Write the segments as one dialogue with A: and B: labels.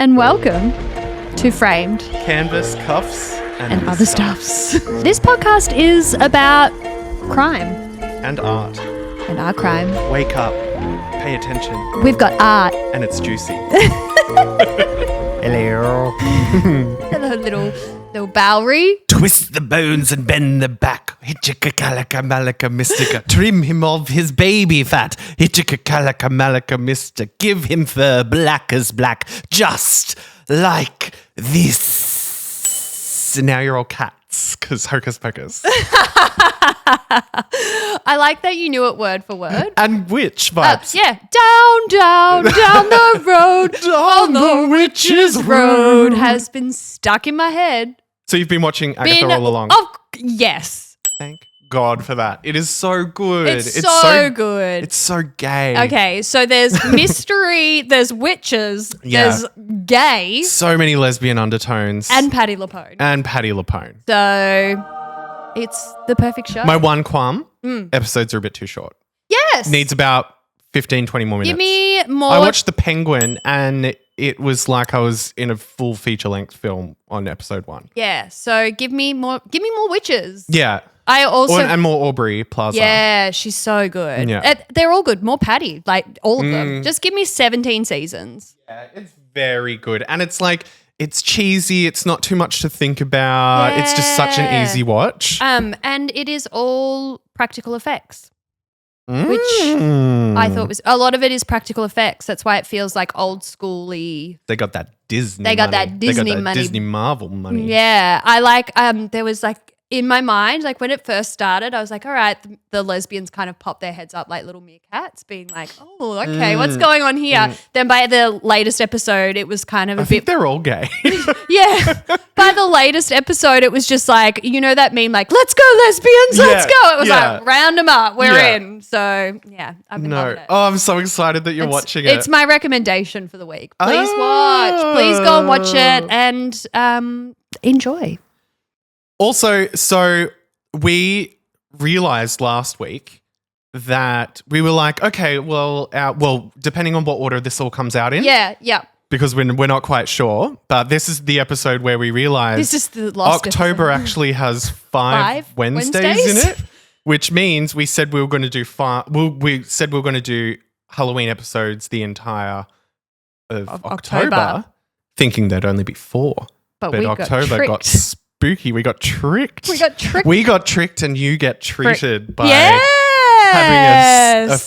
A: and welcome to Framed
B: Canvas, Cuffs,
A: and Other Stuffs. This podcast is about crime.
B: And art.
A: And our crime.
B: Wake up. Pay attention.
A: We've got art.
B: And it's juicy. Hello.
A: Hello, little Bowery.
B: Twist the bones and bend the back. Hitchika-kalaka malaka mystica. Trim him of his baby fat. Hitchika-kalaka malaka mystica. Give him fur black as black. Just like this. Now you're all cats, because hocus pocus.
A: I like that you knew it word for word.
B: And witch vibes.
A: Yeah. Down the road.
B: Down the witch's
A: road has been stuck in my head.
B: So you've been watching Agatha all along?
A: Yes.
B: Thank God for that. It is so good.
A: It's so good.
B: It's so gay.
A: Okay, so there's mystery, there's witches, there's gay.
B: So many lesbian undertones.
A: And Patti LuPone. So it's the perfect show.
B: My one qualm, episodes are a bit too short.
A: Yes.
B: Needs about 15, 20 more minutes.
A: Give me more.
B: I watched The Penguin and it was like I was in a full feature-length film on episode 1.
A: Yeah, so give me more witches.
B: Yeah.
A: I also
B: and more Aubrey Plaza.
A: Yeah, she's so good.
B: Yeah.
A: They're all good. More Patti, like all of them. Just give me 17 seasons.
B: Yeah, it's very good. And it's like, it's cheesy. It's not too much to think about. It's just such an easy watch.
A: And it is all practical effects. Which I thought was a lot of it is practical effects. That's why it feels like old schooly.
B: They got that Disney.
A: They got
B: money.
A: that Disney
B: they got that
A: money.
B: Disney Marvel money.
A: Yeah, I like. There was like in my mind, like when it first started, I was like, all right, the lesbians kind of popped their heads up like little meerkats, being like, oh, okay, what's going on here? Then by the latest episode, it was kind of
B: I think they're all gay.
A: Yeah. By the latest episode, it was just like, you know that meme, like, let's go lesbians, let's go. It was like, round them up, we're in. So, yeah, I've been loving it.
B: Oh, I'm so excited that you're watching it.
A: It's my recommendation for the week. Please watch. Please go and watch it and enjoy.
B: Also, so we realized last week that we were like, okay, well, depending on what order this all comes out in.
A: Yeah.
B: Because we're not quite sure, but this is the episode where we realized
A: this is the last
B: October
A: episode.
B: actually has five Wednesdays in it, which means we said we were going to do we said we were going to do Halloween episodes the entire of October, thinking there'd only be 4. But October got spooky. We got tricked. We got tricked and you get treated by having a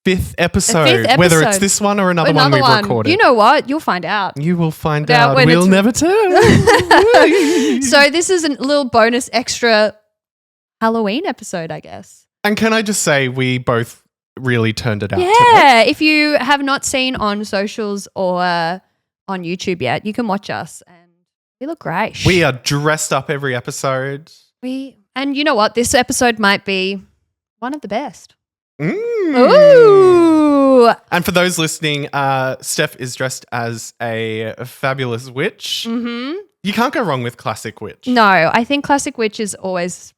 B: fifth episode, whether it's this one or another one we've recorded.
A: You know what? You'll find out.
B: You will find out. We'll never tell.
A: So this is a little bonus extra Halloween episode, I guess.
B: And can I just say we both really turned it out today.
A: Yeah. If you have not seen on socials or on YouTube yet, you can watch us and we look great.
B: We are dressed up every episode.
A: And you know what? This episode might be one of the best.
B: Ooh. And for those listening, Steph is dressed as a fabulous witch. Mm-hmm. You can't go wrong with classic witch.
A: No, I think classic witch is always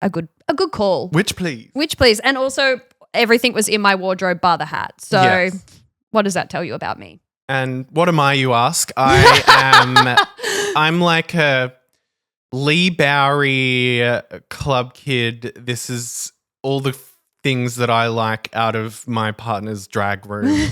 A: a good call.
B: Witch, please.
A: And also everything was in my wardrobe bar the hat. So What does that tell you about me?
B: And what am I, you ask? I'm like a Lee Bowery club kid. This is all the things that I like out of my partner's drag room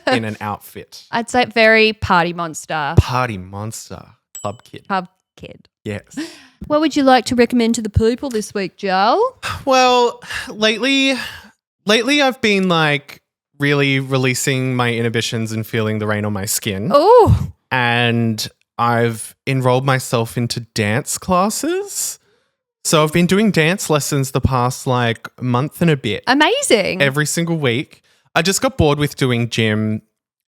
B: in an outfit.
A: I'd say very party monster.
B: Club kid.
A: Club kid.
B: Yes.
A: What would you like to recommend to the people this week, Joel?
B: Well, lately I've been like really releasing my inhibitions and feeling the rain on my skin.
A: Oh.
B: And I've enrolled myself into dance classes. So I've been doing dance lessons the past like month and a bit.
A: Amazing.
B: Every single week. I just got bored with doing gym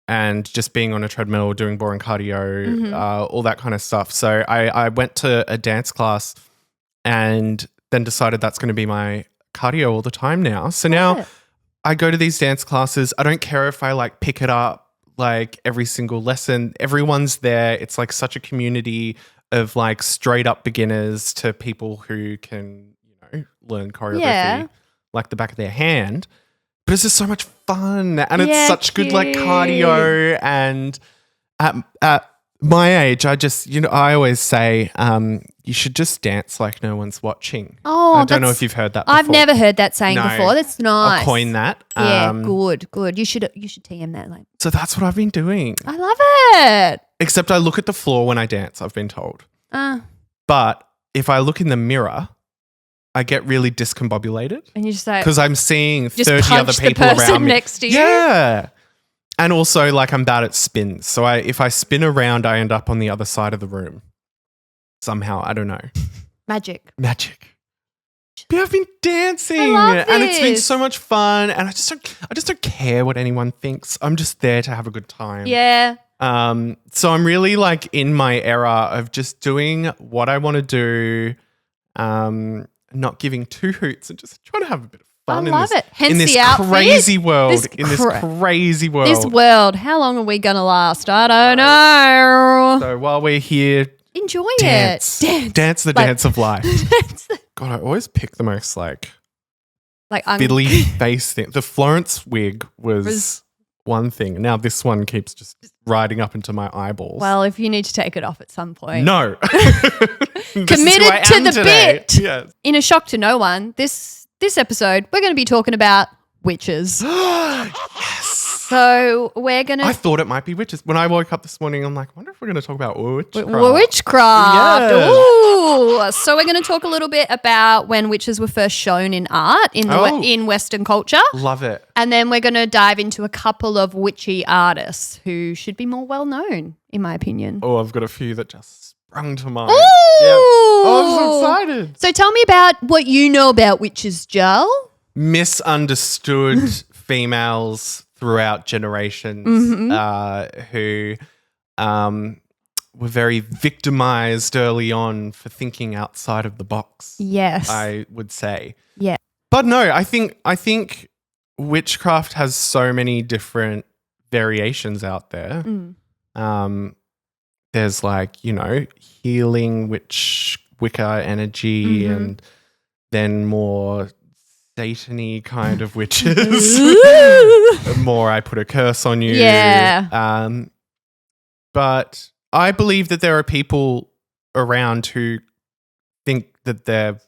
B: and just being on a treadmill, doing boring cardio, all that kind of stuff. So I went to a dance class and then decided that's going to be my cardio all the time now. So now I go to these dance classes. I don't care if I like pick it up like every single lesson. Everyone's there. It's like such a community of like straight up beginners to people who can, learn choreography like the back of their hand. But it's just so much fun and it's such good like cardio and At my age, I always say you should just dance like no one's watching.
A: Oh,
B: I don't know if you've heard that before.
A: I've never heard that saying before. That's nice.
B: I'll coin that.
A: Yeah, good. You should TM that. Like,
B: so that's what I've been doing.
A: I love it.
B: Except I look at the floor when I dance, I've been told. But if I look in the mirror, I get really discombobulated.
A: And you just like,
B: because I'm seeing
A: just
B: 30 other people
A: the person
B: around me.
A: next to you.
B: Yeah. And also, like, I'm bad at spins. So if I spin around, I end up on the other side of the room. Somehow. I don't know.
A: Magic.
B: But I've been dancing.
A: I love
B: and it's been
A: this.
B: so much fun. And I just don't care what anyone thinks. I'm just there to have a good time.
A: Yeah.
B: So I'm really like in my era of just doing what I want to do, not giving two hoots and just trying to have a bit of fun.
A: I love it. Hence
B: in this
A: the outfit.
B: crazy world.
A: This
B: crazy world.
A: This world. How long are we going to last? I don't know.
B: So while we're here,
A: enjoy
B: dance.
A: it.
B: Dance the
A: Like-
B: dance of life. God, I always pick the most like
A: I'm
B: fiddly face thing. The Florence wig was one thing. Now this one keeps just riding up into my eyeballs.
A: Well, if you need to take it off at some point.
B: No.
A: Committed to the bit.
B: Yes.
A: In a shock to no one, this episode, we're going to be talking about witches.
B: Yes.
A: So we're going
B: I
A: to...
B: thought it might be witches. When I woke up this morning, I'm like, I wonder if we're going to talk about witchcraft.
A: Witchcraft.
B: Yes.
A: Ooh. So we're going to talk a little bit about when witches were first shown in art in Western culture.
B: Love it.
A: And then we're going to dive into a couple of witchy artists who should be more well known, in my opinion.
B: Oh, I've got a few that just sprung to mind.
A: Ooh.
B: Yep. Oh, I'm so excited.
A: So tell me about what you know about witches, Joel.
B: Misunderstood females throughout generations who were very victimized early on for thinking outside of the box.
A: Yes.
B: I would say.
A: Yeah.
B: But no, I think witchcraft has so many different variations out there. There's like, healing Wicca energy and then more Satan-y kind of witches. More I put a curse on you.
A: Yeah.
B: But I believe that there are people around who think that they're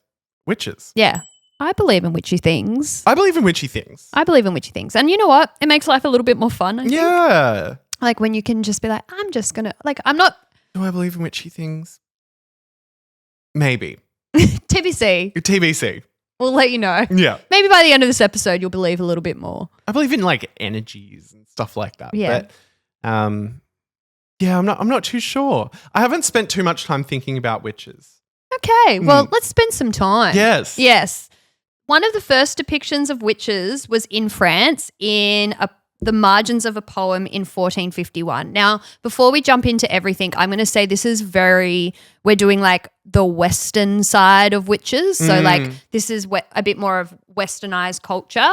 B: witches.
A: Yeah. I believe in witchy things.
B: I believe in witchy things.
A: And you know what? It makes life a little bit more fun, I think.
B: Yeah.
A: Like when you can just be like, I'm just going to, like, I'm not.
B: Do I believe in witchy things? Maybe.
A: TBC.
B: TBC.
A: We'll let you know.
B: Yeah.
A: Maybe by the end of this episode, you'll believe a little bit more.
B: I believe in like energies and stuff like that.
A: Yeah.
B: But I'm not too sure. I haven't spent too much time thinking about witches.
A: Okay. Well, let's spend some time.
B: Yes.
A: One of the first depictions of witches was in France in the margins of a poem in 1451. Now, before we jump into everything, I'm going to say this is we're doing like the Western side of witches. So like this is a bit more of Westernized culture.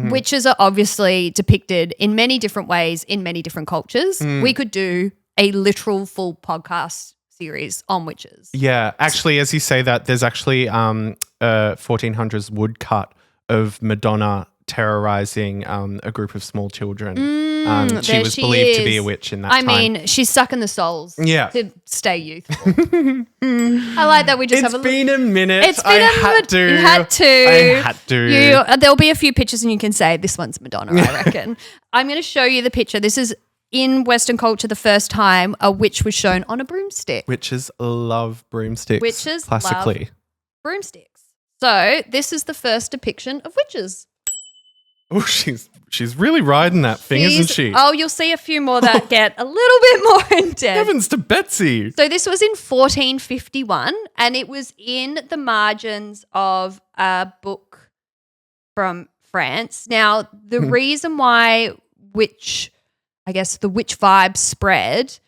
A: Witches are obviously depicted in many different ways in many different cultures. We could do a literal full podcast series on witches.
B: Yeah. Actually, as you say that, there's actually 1400s woodcut of Madonna terrorizing a group of small children. She was believed to be a witch in that time.
A: I mean, she's sucking the souls to stay youthful. I like that we just have a
B: It's been a minute.
A: It's been
B: You
A: had to.
B: I had to.
A: There'll be a few pictures and you can say, this one's Madonna, I reckon. I'm going to show you the picture. This is in Western culture the first time a witch was shown on a broomstick.
B: Witches love broomsticks.
A: Witches
B: classically.
A: love broomsticks. So this is the first depiction of witches.
B: Oh, she's really riding that thing, isn't she?
A: Oh, you'll see a few more that get a little bit more in depth.
B: Heavens to Betsy.
A: So this was in 1451 and it was in the margins of a book from France. Now, the reason why the witch vibe spread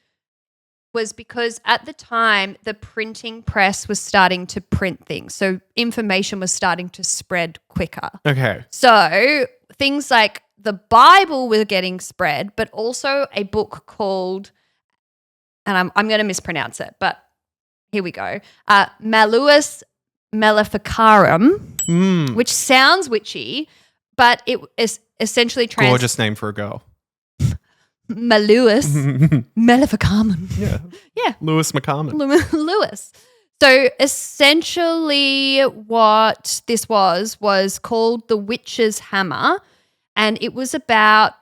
A: was because at the time the printing press was starting to print things. So information was starting to spread quicker.
B: Okay.
A: So things like the Bible were getting spread, but also a book called, and I'm going to mispronounce it, but here we go, Malleus Maleficarum, which sounds witchy, but it is essentially
B: gorgeous name for a girl.
A: Malewis. Maleficarum.
B: Yeah.
A: Yeah.
B: Lewis McCarman.
A: Lewis. So essentially what this was called the witch's hammer, and it was about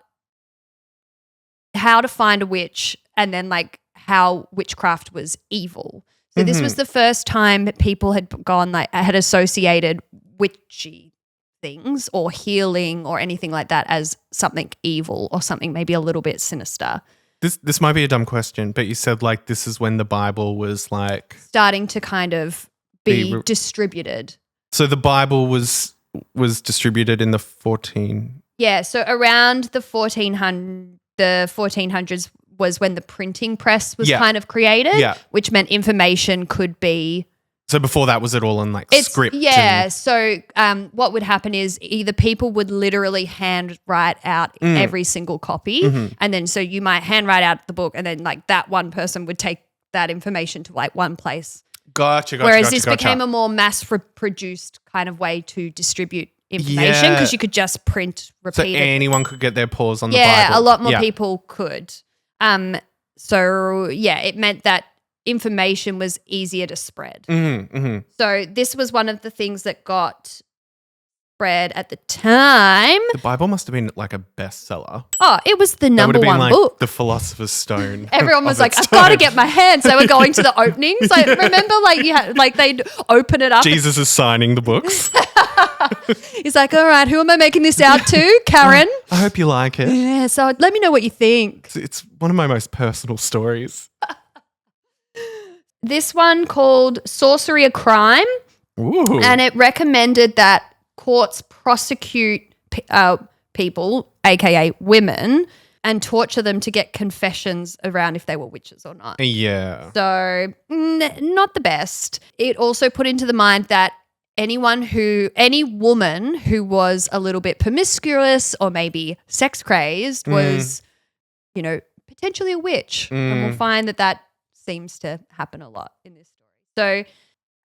A: how to find a witch and then like how witchcraft was evil. So this was the first time people had gone like had associated witchy things or healing or anything like that as something evil or something maybe a little bit sinister.
B: This might be a dumb question, but you said like this is when the Bible was like
A: starting to kind of be distributed.
B: So the Bible was distributed in the 14.
A: Yeah, so around the 1400s was when the printing press was kind of created, which meant information could be.
B: So before that, was it all in like script?
A: Yeah. So what would happen is either people would literally hand write out every single copy, and then so you might hand write out the book, and then like that one person would take that information to like one place.
B: Gotcha.
A: Whereas this became a more mass-produced kind of way to distribute information because you could just print repeatedly.
B: So anyone could get their paws on the Bible.
A: Yeah, a lot more people could. So it meant that information was easier to spread. So this was one of the things that got spread at the time.
B: The Bible must have been like a bestseller.
A: Oh, it was the number one
B: like
A: book.
B: The Philosopher's Stone.
A: Everyone was like, I've got to get my hands. They were going to the openings. Like, remember, like you had, like they'd open it up.
B: Jesus is signing the books.
A: He's like, all right, who am I making this out to? Karen?
B: I hope you like it.
A: Yeah, so let me know what you think.
B: It's one of my most personal stories.
A: This one called Sorcery a Crime.
B: Ooh.
A: And it recommended that courts prosecute people, aka women, and torture them to get confessions around if they were witches or not.
B: Yeah.
A: So not the best. It also put into the mind that any woman who was a little bit promiscuous or maybe sex crazed was, potentially a witch. And we'll find that seems to happen a lot in this story. So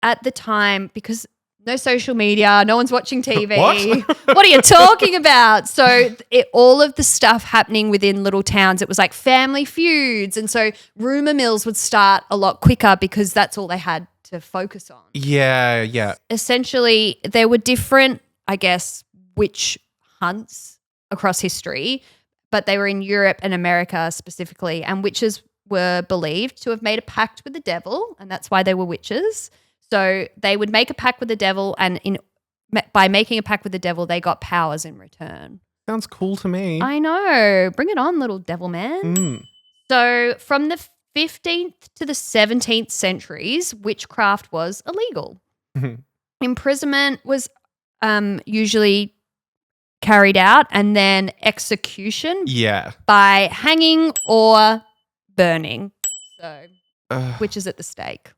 A: at the time, because no social media, no one's watching TV. What are you talking about? So all of the stuff happening within little towns, it was like family feuds. And so rumor mills would start a lot quicker because that's all they had to focus on.
B: Yeah.
A: Essentially, there were different, I guess, witch hunts across history, but they were in Europe and America specifically, and witches were believed to have made a pact with the devil, and that's why they were witches. So they would make a pact with the devil, and by making a pact with the devil, they got powers in return.
B: Sounds cool to me.
A: I know. Bring it on, little devil man. So from the 15th to the 17th centuries, witchcraft was illegal. Imprisonment was usually carried out, and then execution by hanging or burning. So witches at the stake.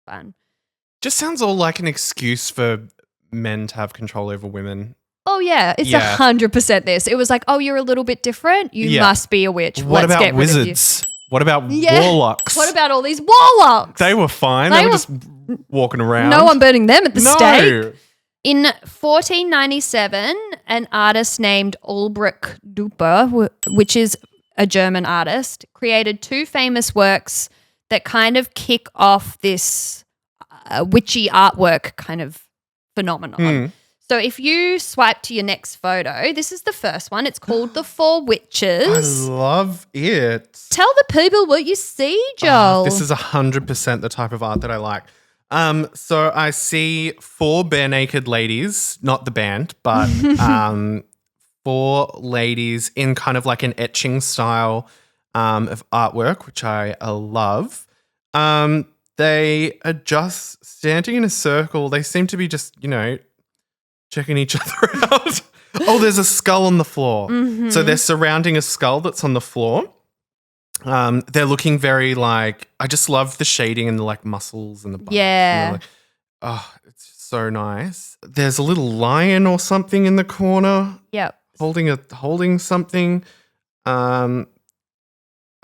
A: Fun.
B: Just sounds all like an excuse for men to have control over women.
A: Oh yeah, it's 100% this. It was like, oh, you're a little bit different. You must be a witch.
B: What
A: Let's
B: about
A: get rid of you.
B: wizards? What about warlocks?
A: What about all these warlocks?
B: They were fine. They were just walking around.
A: No one burning them at the stake. In 1497, an artist named Ulbrich Duper, which is a German artist, created two famous works that kind of kick off this witchy artwork kind of phenomenon. So if you swipe to your next photo, this is the first one. It's called The Four Witches.
B: I love it.
A: Tell the people what you see, Joel.
B: This is 100% the type of art that I like. So I see 4 bare naked ladies, not the band, but 4 ladies in kind of like an etching style of artwork, which I love. They are just standing in a circle. They seem to be just, checking each other out. Oh, there's a skull on the floor. So they're surrounding a skull that's on the floor. They're looking very like, I just love the shading and the like muscles and the bones.
A: Yeah.
B: It's so nice. There's a little lion or something in the corner.
A: Yep.
B: Holding something.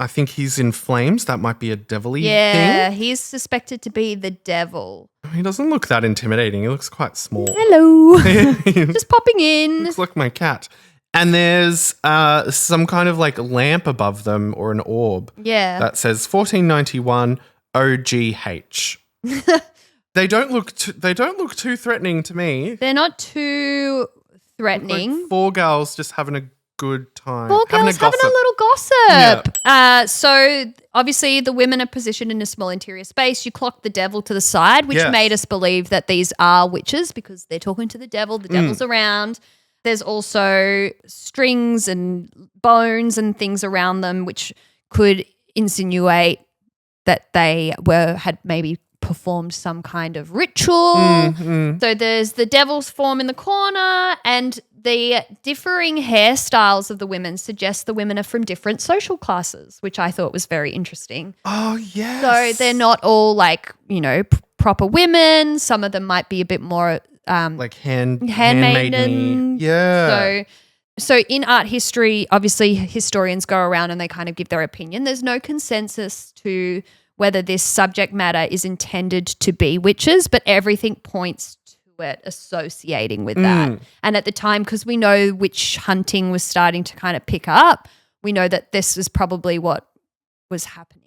B: I think he's in flames. That might be a devil-y thing.
A: Yeah, he's suspected to be the devil.
B: He doesn't look that intimidating. He looks quite small.
A: Hello. Just popping in.
B: Looks like my cat. And there's some kind of like lamp above them or an orb
A: Yeah.
B: that says 1491 OGH. They don't look too threatening to me.
A: They're not too threatening.
B: Like 4 girls just having a good time.
A: 4 girls having a little gossip.
B: Yeah.
A: So obviously the women are positioned in a small interior space. You clock the devil to the side, which made us believe that these are witches because they're talking to the devil. The devil's around. There's also strings and bones and things around them, which could insinuate that they had maybe performed some kind of ritual. So there's the devil's form in the corner, and the differing hairstyles of the women suggest the women are from different social classes, which I thought was very interesting.
B: Oh, yes.
A: So they're not all like, proper women. Some of them might be a bit more
B: like
A: handmaiden.
B: Yeah.
A: So in art history, obviously historians go around and they kind of give their opinion. There's no consensus to whether this subject matter is intended to be witches, but everything points to it associating with that. And at the time, because we know witch hunting was starting to kind of pick up, we know that this was probably what was happening.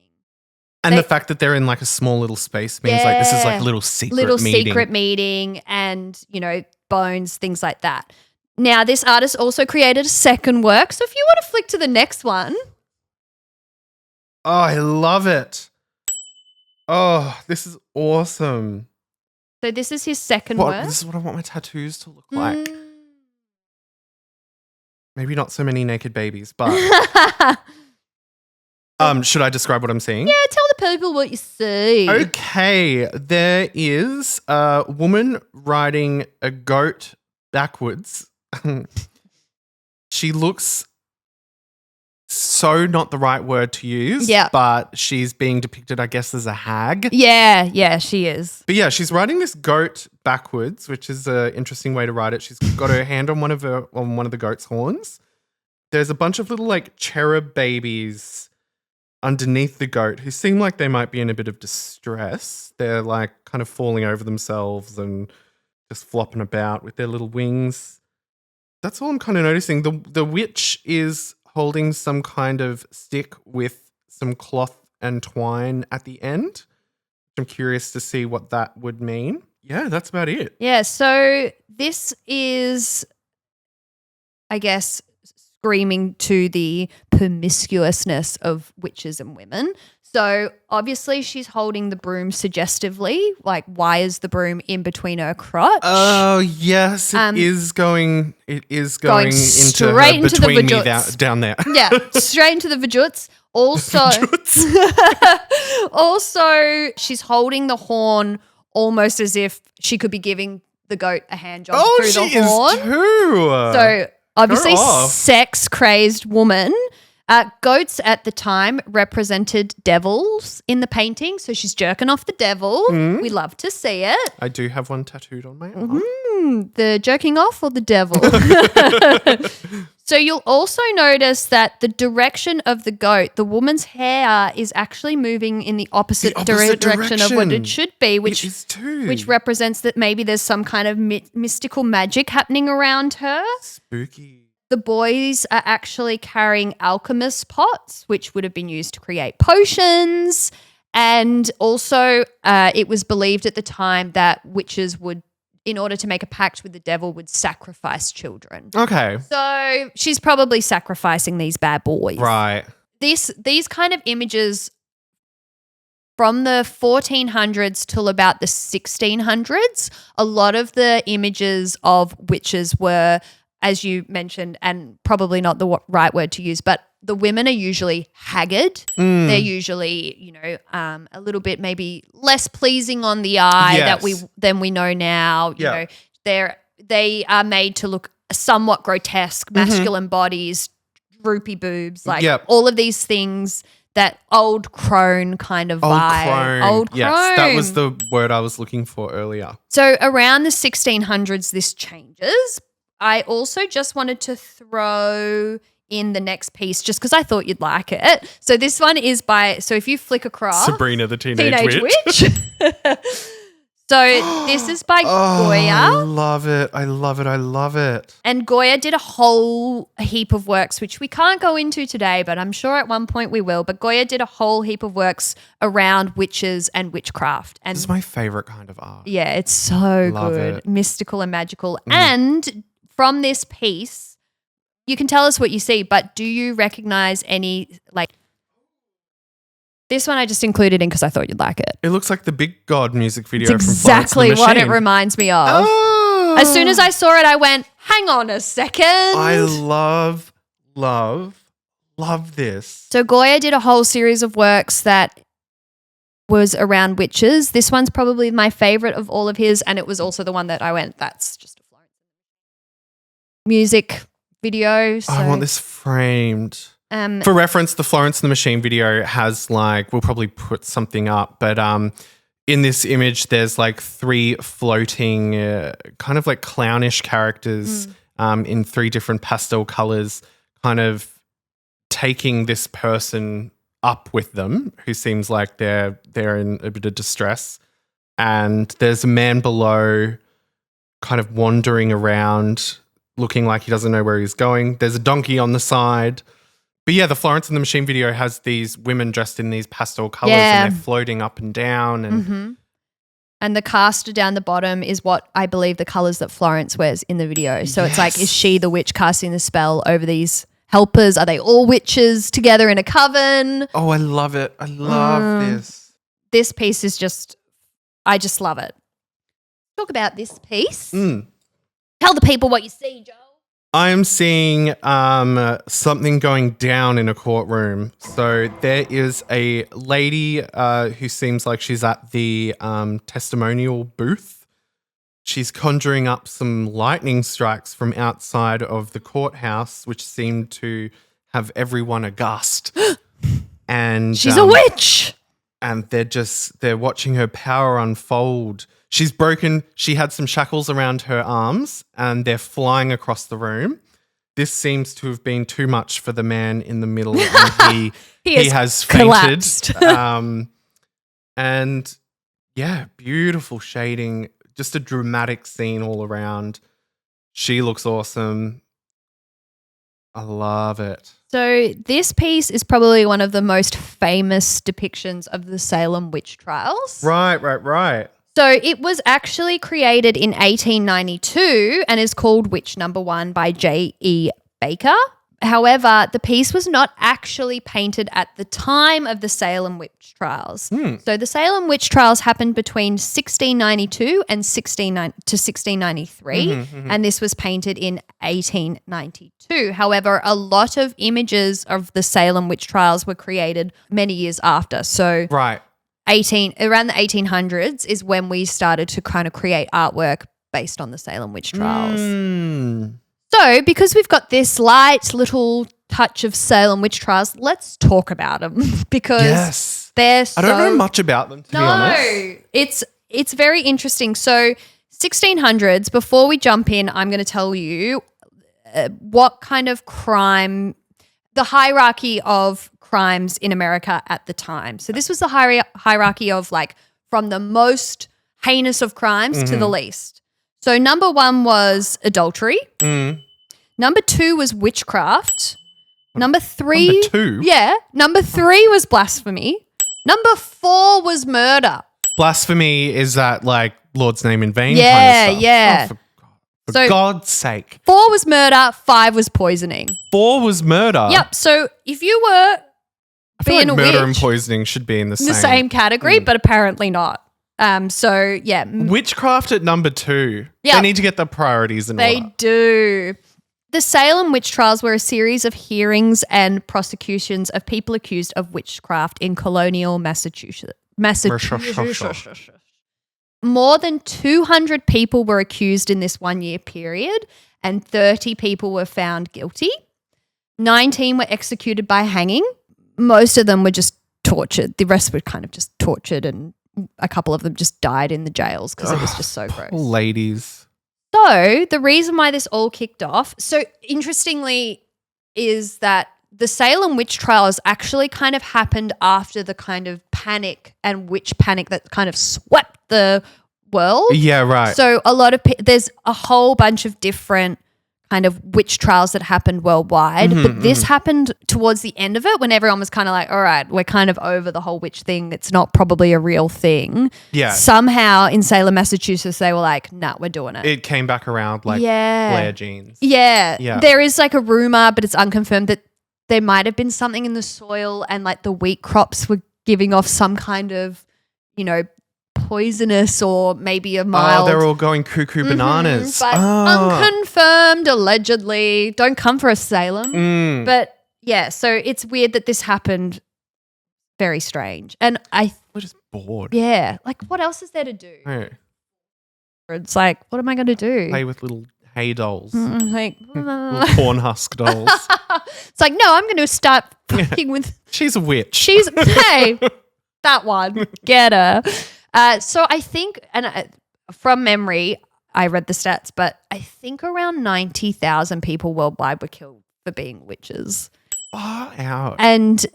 B: And the fact that they're in like a small little space means like this is like a little secret
A: meeting and, bones, things like that. Now, this artist also created a second work. So if you want to flick to the next one.
B: Oh, I love it. Oh, this is awesome.
A: So this is his second work.
B: This is what I want my tattoos to look like. Maybe not so many naked babies, but should I describe what I'm seeing?
A: Yeah, tell the people what you see.
B: Okay, there is a woman riding a goat backwards. She looks so not the right word to use, but she's being depicted, I guess, as a hag.
A: Yeah, she is.
B: But yeah, she's riding this goat backwards, which is an interesting way to ride it. She's got her hand on one of the goat's horns. There's a bunch of little like cherub babies underneath the goat who seem like they might be in a bit of distress. They're like kind of falling over themselves and just flopping about with their little wings. That's all I'm kind of noticing. The witch is holding some kind of stick with some cloth and twine at the end. I'm curious to see what that would mean. Yeah, that's about it.
A: Yeah, so this is, I guess, screaming to the promiscuousness of witches and women. So obviously she's holding the broom suggestively, like wires the broom in between her crotch.
B: Oh yes, it is going into
A: straight into the
B: between me
A: vajuts.
B: down there.
A: Yeah, straight into the vajuts. Also, she's holding the horn almost as if she could be giving the goat a hand job through the horn.
B: She is too.
A: So obviously, sex-crazed woman. Goats at the time represented devils in the painting, so she's jerking off the devil. We love to see it.
B: I do have one tattooed on my arm.
A: The jerking off or the devil? So you'll also notice that the direction of the goat, the woman's hair is actually moving in the opposite direction of what it should be, which represents that maybe there's some kind of mystical magic happening around her.
B: Spooky.
A: The boys are actually carrying alchemist pots, which would have been used to create potions. And also it was believed at the time that witches would, in order to make a pact with the devil, would sacrifice children.
B: Okay.
A: So she's probably sacrificing these bad boys.
B: Right.
A: These kind of images from the 1400s till about the 1600s, a lot of the images of witches were, as you mentioned, and probably not the right word to use, but the women are usually haggard. They're usually, a little bit maybe less pleasing on the eye than we know now. You know, they are made to look somewhat grotesque, masculine bodies, droopy boobs, like all of these things. That old crone kind of vibe. Old crone.
B: Yes, that was the word I was looking for earlier.
A: So around the 1600s, this changes. I also just wanted to throw in the next piece just because I thought you'd like it. So this one is so if you flick across.
B: Sabrina the Teenage Witch.
A: So this is by
B: I
A: Goya.
B: love it. I love it. I love it.
A: And Goya did a whole heap of works, which we can't go into today, but I'm sure at one point we will. But Goya did a whole heap of works around witches and witchcraft. And
B: This is my favorite kind of art.
A: yeah, it's so
B: Love
A: good.
B: it.
A: Mystical and magical. And from this piece, you can tell us what you see, but do you recognize any, like, this one I just included in because I thought you'd like it.
B: It looks like the Big God music video
A: It's
B: from Florence and the
A: exactly what it
B: Machine.
A: reminds me of.
B: Oh.
A: As soon as I saw it, I went, hang on a second.
B: I love this.
A: So Goya did a whole series of works that was around witches. This one's probably my favorite of all of his, and it was also the one that I went, that's just a Florence music video. So,
B: I want this framed. For reference, the Florence and the Machine video has we'll probably put something up, but in this image, there's 3 floating kind of like clownish characters in 3 different pastel colors, kind of taking this person up with them who seems like they're in a bit of distress. And there's a man below kind of wandering around looking like he doesn't know where he's going. There's a donkey on the side. But yeah, the Florence and the Machine video has these women dressed in these pastel colors and they're floating up and down. And
A: And the caster down the bottom is what I believe the colors that Florence wears in the video. So it's like, is she the witch casting the spell over these helpers? Are they all witches together in a coven?
B: Oh, I love it. I love this.
A: This piece is just, I just love it. Talk about this piece. Tell the people what you see, Joe.
B: I am seeing something going down in a courtroom. So there is a lady who seems like she's at the testimonial booth. She's conjuring up some lightning strikes from outside of the courthouse, which seem to have everyone aghast. And
A: she's a witch.
B: And they're watching her power unfold. She's broken. She had some shackles around her arms and they're flying across the room. This seems to have been too much for the man in the middle and he has fainted. And yeah, beautiful shading, just a dramatic scene all around. She looks awesome. I love it.
A: So this piece is probably one of the most famous depictions of the Salem witch trials.
B: Right.
A: So it was actually created in 1892 and is called Witch Number 1 by J.E. Baker. However, the piece was not actually painted at the time of the Salem witch trials. So the Salem witch trials happened between 1692 and 1693, and this was painted in 1892. However, a lot of images of the Salem witch trials were created many years after. So
B: Right.
A: around the 1800s is when we started to kind of create artwork based on the Salem witch trials. So because we've got this light little touch of Salem witch trials, let's talk about them because they're so...
B: I don't know much about them, to be honest.
A: It's very interesting. So 1600s, before we jump in, I'm going to tell you what kind of crime, the hierarchy of crimes in America at the time. So this was the hierarchy of from the most heinous of crimes to the least. So number 1 was adultery. Number 2 was witchcraft. Number 3.
B: Number 2?
A: Yeah. Number 3 was blasphemy. Number 4 was murder.
B: Blasphemy is that Lord's name in vain
A: Yeah,
B: kind of stuff.
A: yeah.
B: Oh, for God's sake.
A: 4 was murder. 5 was poisoning.
B: 4 was murder.
A: Yep. So if you were
B: I feel
A: being
B: like
A: a
B: murder
A: witch,
B: and poisoning should be in the
A: same category, but apparently not. So yeah,
B: Witchcraft at number 2.
A: Yeah.
B: They need to get the priorities in
A: they
B: order.
A: do. The Salem witch trials were a series of hearings and prosecutions of people accused of witchcraft in colonial Massachusetts. More than 200 people were accused in this 1-year period and 30 people were found guilty. 19 were executed by hanging. Most of them were just tortured. The rest were kind of just tortured, and a couple of them just died in the jails because it was just so gross.
B: Ladies.
A: So the reason why this all kicked off, so interestingly, is that the Salem witch trials actually kind of happened after the kind of panic and witch panic that kind of swept the world.
B: Yeah, right.
A: So a lot of there's a whole bunch of different kind of witch trials that happened worldwide, but this happened towards the end of it when everyone was kind of like, all right, we're kind of over the whole witch thing. It's not probably a real thing.
B: Yeah.
A: Somehow in Salem, Massachusetts, they were like, nah, we're doing it.
B: It came back around like Blair jeans.
A: Yeah.
B: Yeah.
A: There is like a rumor, but it's unconfirmed that there might have been something in the soil and like the wheat crops were giving off some kind of, you know, poisonous or maybe a mild.
B: Oh, they're all going cuckoo bananas.
A: But unconfirmed, allegedly. Don't come for us, Salem. But yeah, so it's weird that this happened. Very strange. And
B: we're just bored.
A: Yeah. Like, what else is there to do?
B: Oh.
A: It's like, what am I going to do?
B: Play with little hay dolls.
A: Like,
B: little corn husk dolls.
A: It's like, no, I'm going to start fucking with.
B: She's a witch.
A: Hey, that one. Get her. So I think, and from memory, I read the stats, but I think around 90,000 people worldwide were killed for being witches.
B: Oh, ouch.
A: And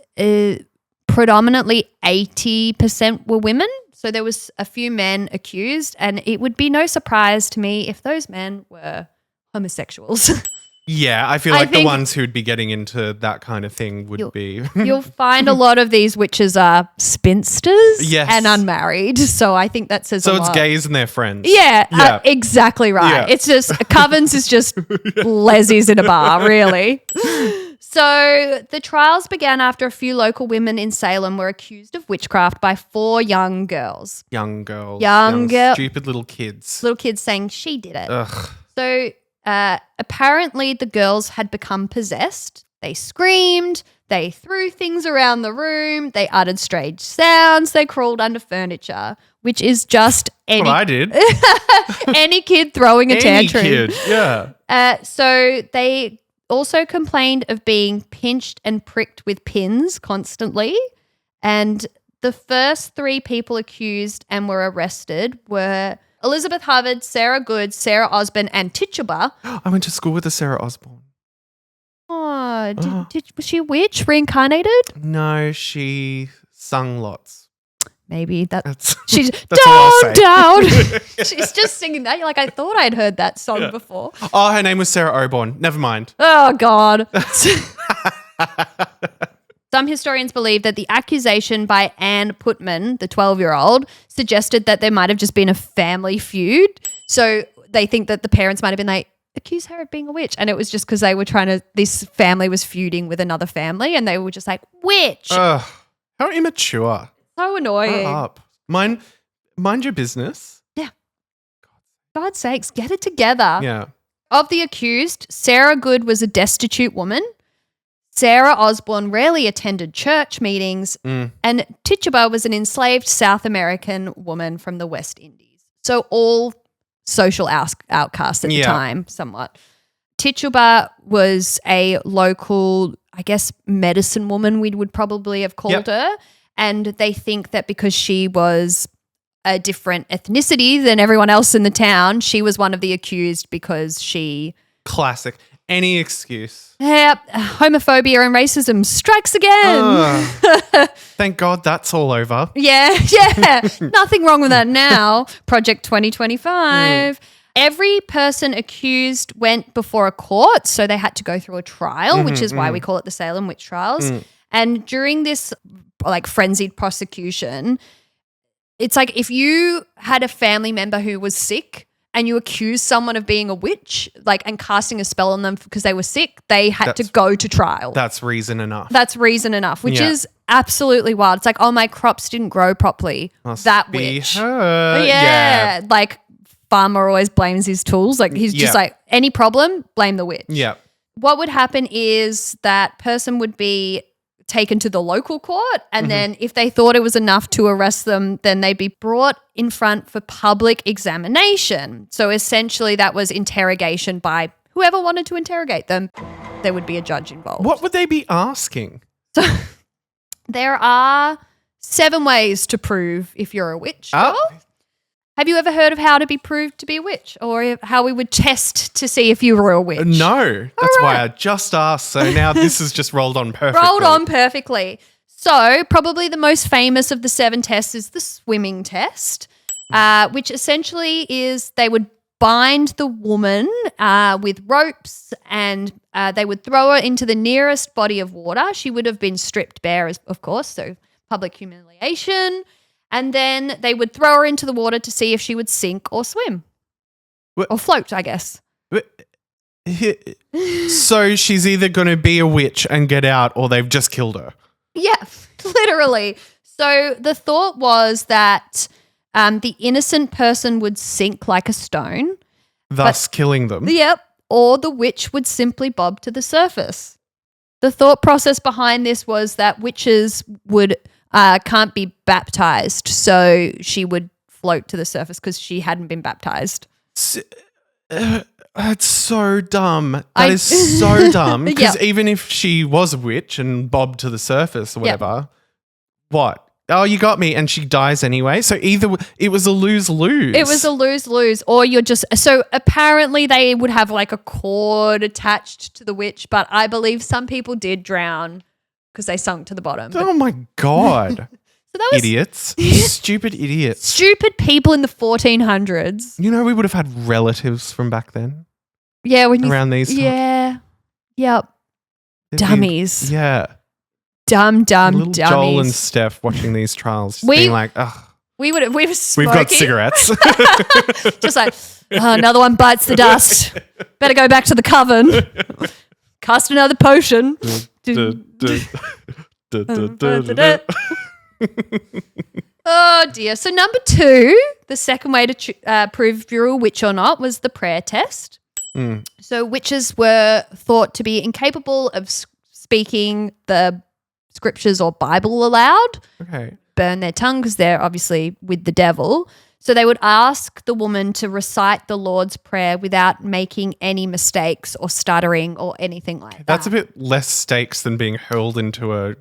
A: predominantly 80% were women. So there was a few men accused, and it would be no surprise to me if those men were homosexuals.
B: Yeah, I feel like the ones who'd be getting into that kind of thing would be.
A: You'll find a lot of these witches are spinsters and unmarried. So I think that says a lot.
B: So it's gays and their friends.
A: Yeah. Exactly right. Yeah. It's just, Covens is just lezzies in a bar, really. So the trials began after a few local women in Salem were accused of witchcraft by 4 young girls.
B: Young girls. Stupid little kids.
A: Little kids saying she did it.
B: Ugh.
A: So apparently the girls had become possessed. They screamed. They threw things around the room. They uttered strange sounds. They crawled under furniture, which is just
B: what I did.
A: any kid throwing a tantrum.
B: Any kid, yeah.
A: So they also complained of being pinched and pricked with pins constantly. And the first 3 people accused and were arrested were Elizabeth Hubbard, Sarah Good, Sarah Osborne, and Tituba.
B: I went to school with a Sarah Osborne.
A: Oh, was she a witch reincarnated?
B: No, she sung lots.
A: Maybe that's
B: she's
A: down. She's just singing that. You're like, I thought I'd heard that song before.
B: Oh, her name was Sarah Osborne. Never mind.
A: Oh God. Some historians believe that the accusation by Anne Putman, the 12-year-old, suggested that there might have just been a family feud. So they think that the parents might have been like, accuse her of being a witch. And it was just because they were this family was feuding with another family and they were just like, witch.
B: How immature.
A: So annoying.
B: Grow up. Mind your business.
A: Yeah. God's sakes, get it together.
B: Yeah.
A: Of the accused, Sarah Good was a destitute woman. Sarah Osborne rarely attended church meetings, and Tituba was an enslaved South American woman from the West Indies. So all social outcasts at the time, somewhat. Tituba was a local, I guess, medicine woman, we would probably have called her, and they think that because she was a different ethnicity than everyone else in the town, she was one of the accused because she...
B: Classic. Any excuse.
A: Yep. Homophobia and racism strikes again.
B: Thank God that's all over.
A: Yeah. Nothing wrong with that now. Project 2025. Every person accused went before a court, so they had to go through a trial, which is why we call it the Salem witch trials. And during this like frenzied prosecution, it's like if you had a family member who was sick and you accuse someone of being a witch, like, and casting a spell on them because they were sick, they had to go to trial.
B: That's reason enough.
A: Which is absolutely wild. It's like, oh, my crops didn't grow properly. That witch. Yeah. Like, farmer always blames his tools. Like, he's just like, any problem, blame the witch.
B: Yeah.
A: What would happen is that person would be taken to the local court, and then if they thought it was enough to arrest them, then they'd be brought in front for public examination. So essentially that was interrogation by whoever wanted to interrogate them. There would be a judge involved.
B: What would they be asking?
A: So there are 7 ways to prove if you're a witch. Have you ever heard of how to be proved to be a witch, or how we would test to see if you were a witch?
B: No, that's why I just asked. So now this has just rolled on perfectly.
A: So probably the most famous of the 7 tests is the swimming test. which essentially is they would bind the woman with ropes and they would throw her into the nearest body of water. She would have been stripped bare, of course, so public humiliation. And then they would throw her into the water to see if she would sink or swim.
B: What?
A: Or float, I guess.
B: So she's either going to be a witch and get out or they've just killed her.
A: Yeah, literally. So the thought was that the innocent person would sink like a stone.
B: Thus killing them.
A: Yep. Or the witch would simply bob to the surface. The thought process behind this was that witches can't be baptized, so she would float to the surface because she hadn't been baptized.
B: That's so dumb. That is so dumb. Because even if she was a witch and bobbed to the surface or whatever, what? Oh, you got me. And she dies anyway. So either it was a lose-lose.
A: It was a lose-lose. Or you're just – so apparently they would have like a cord attached to the witch, but I believe some people did drown because they sunk to the bottom.
B: Oh, my God.
A: So that was
B: idiots. Stupid idiots.
A: Stupid people in the 1400s.
B: You know, we would have had relatives from back then.
A: Yeah.
B: Around these times.
A: Yeah. Yep. Dummies.
B: Yeah.
A: Dumb
B: little
A: dummies.
B: Joel and Steph watching these trials, just being like, ugh.
A: We were smoking.
B: We've got cigarettes.
A: Just like, another one bites the dust. Better go back to the coven. Cast another potion. Oh dear. So number 2, the second way to prove if you're a witch or not was the prayer test. So witches were thought to be incapable of speaking the scriptures or Bible aloud.
B: Okay.
A: Burn their tongue because they're obviously with the devil. So they would ask the woman to recite the Lord's Prayer without making any mistakes or stuttering or anything like that.
B: That's a bit less stakes than being hurled into a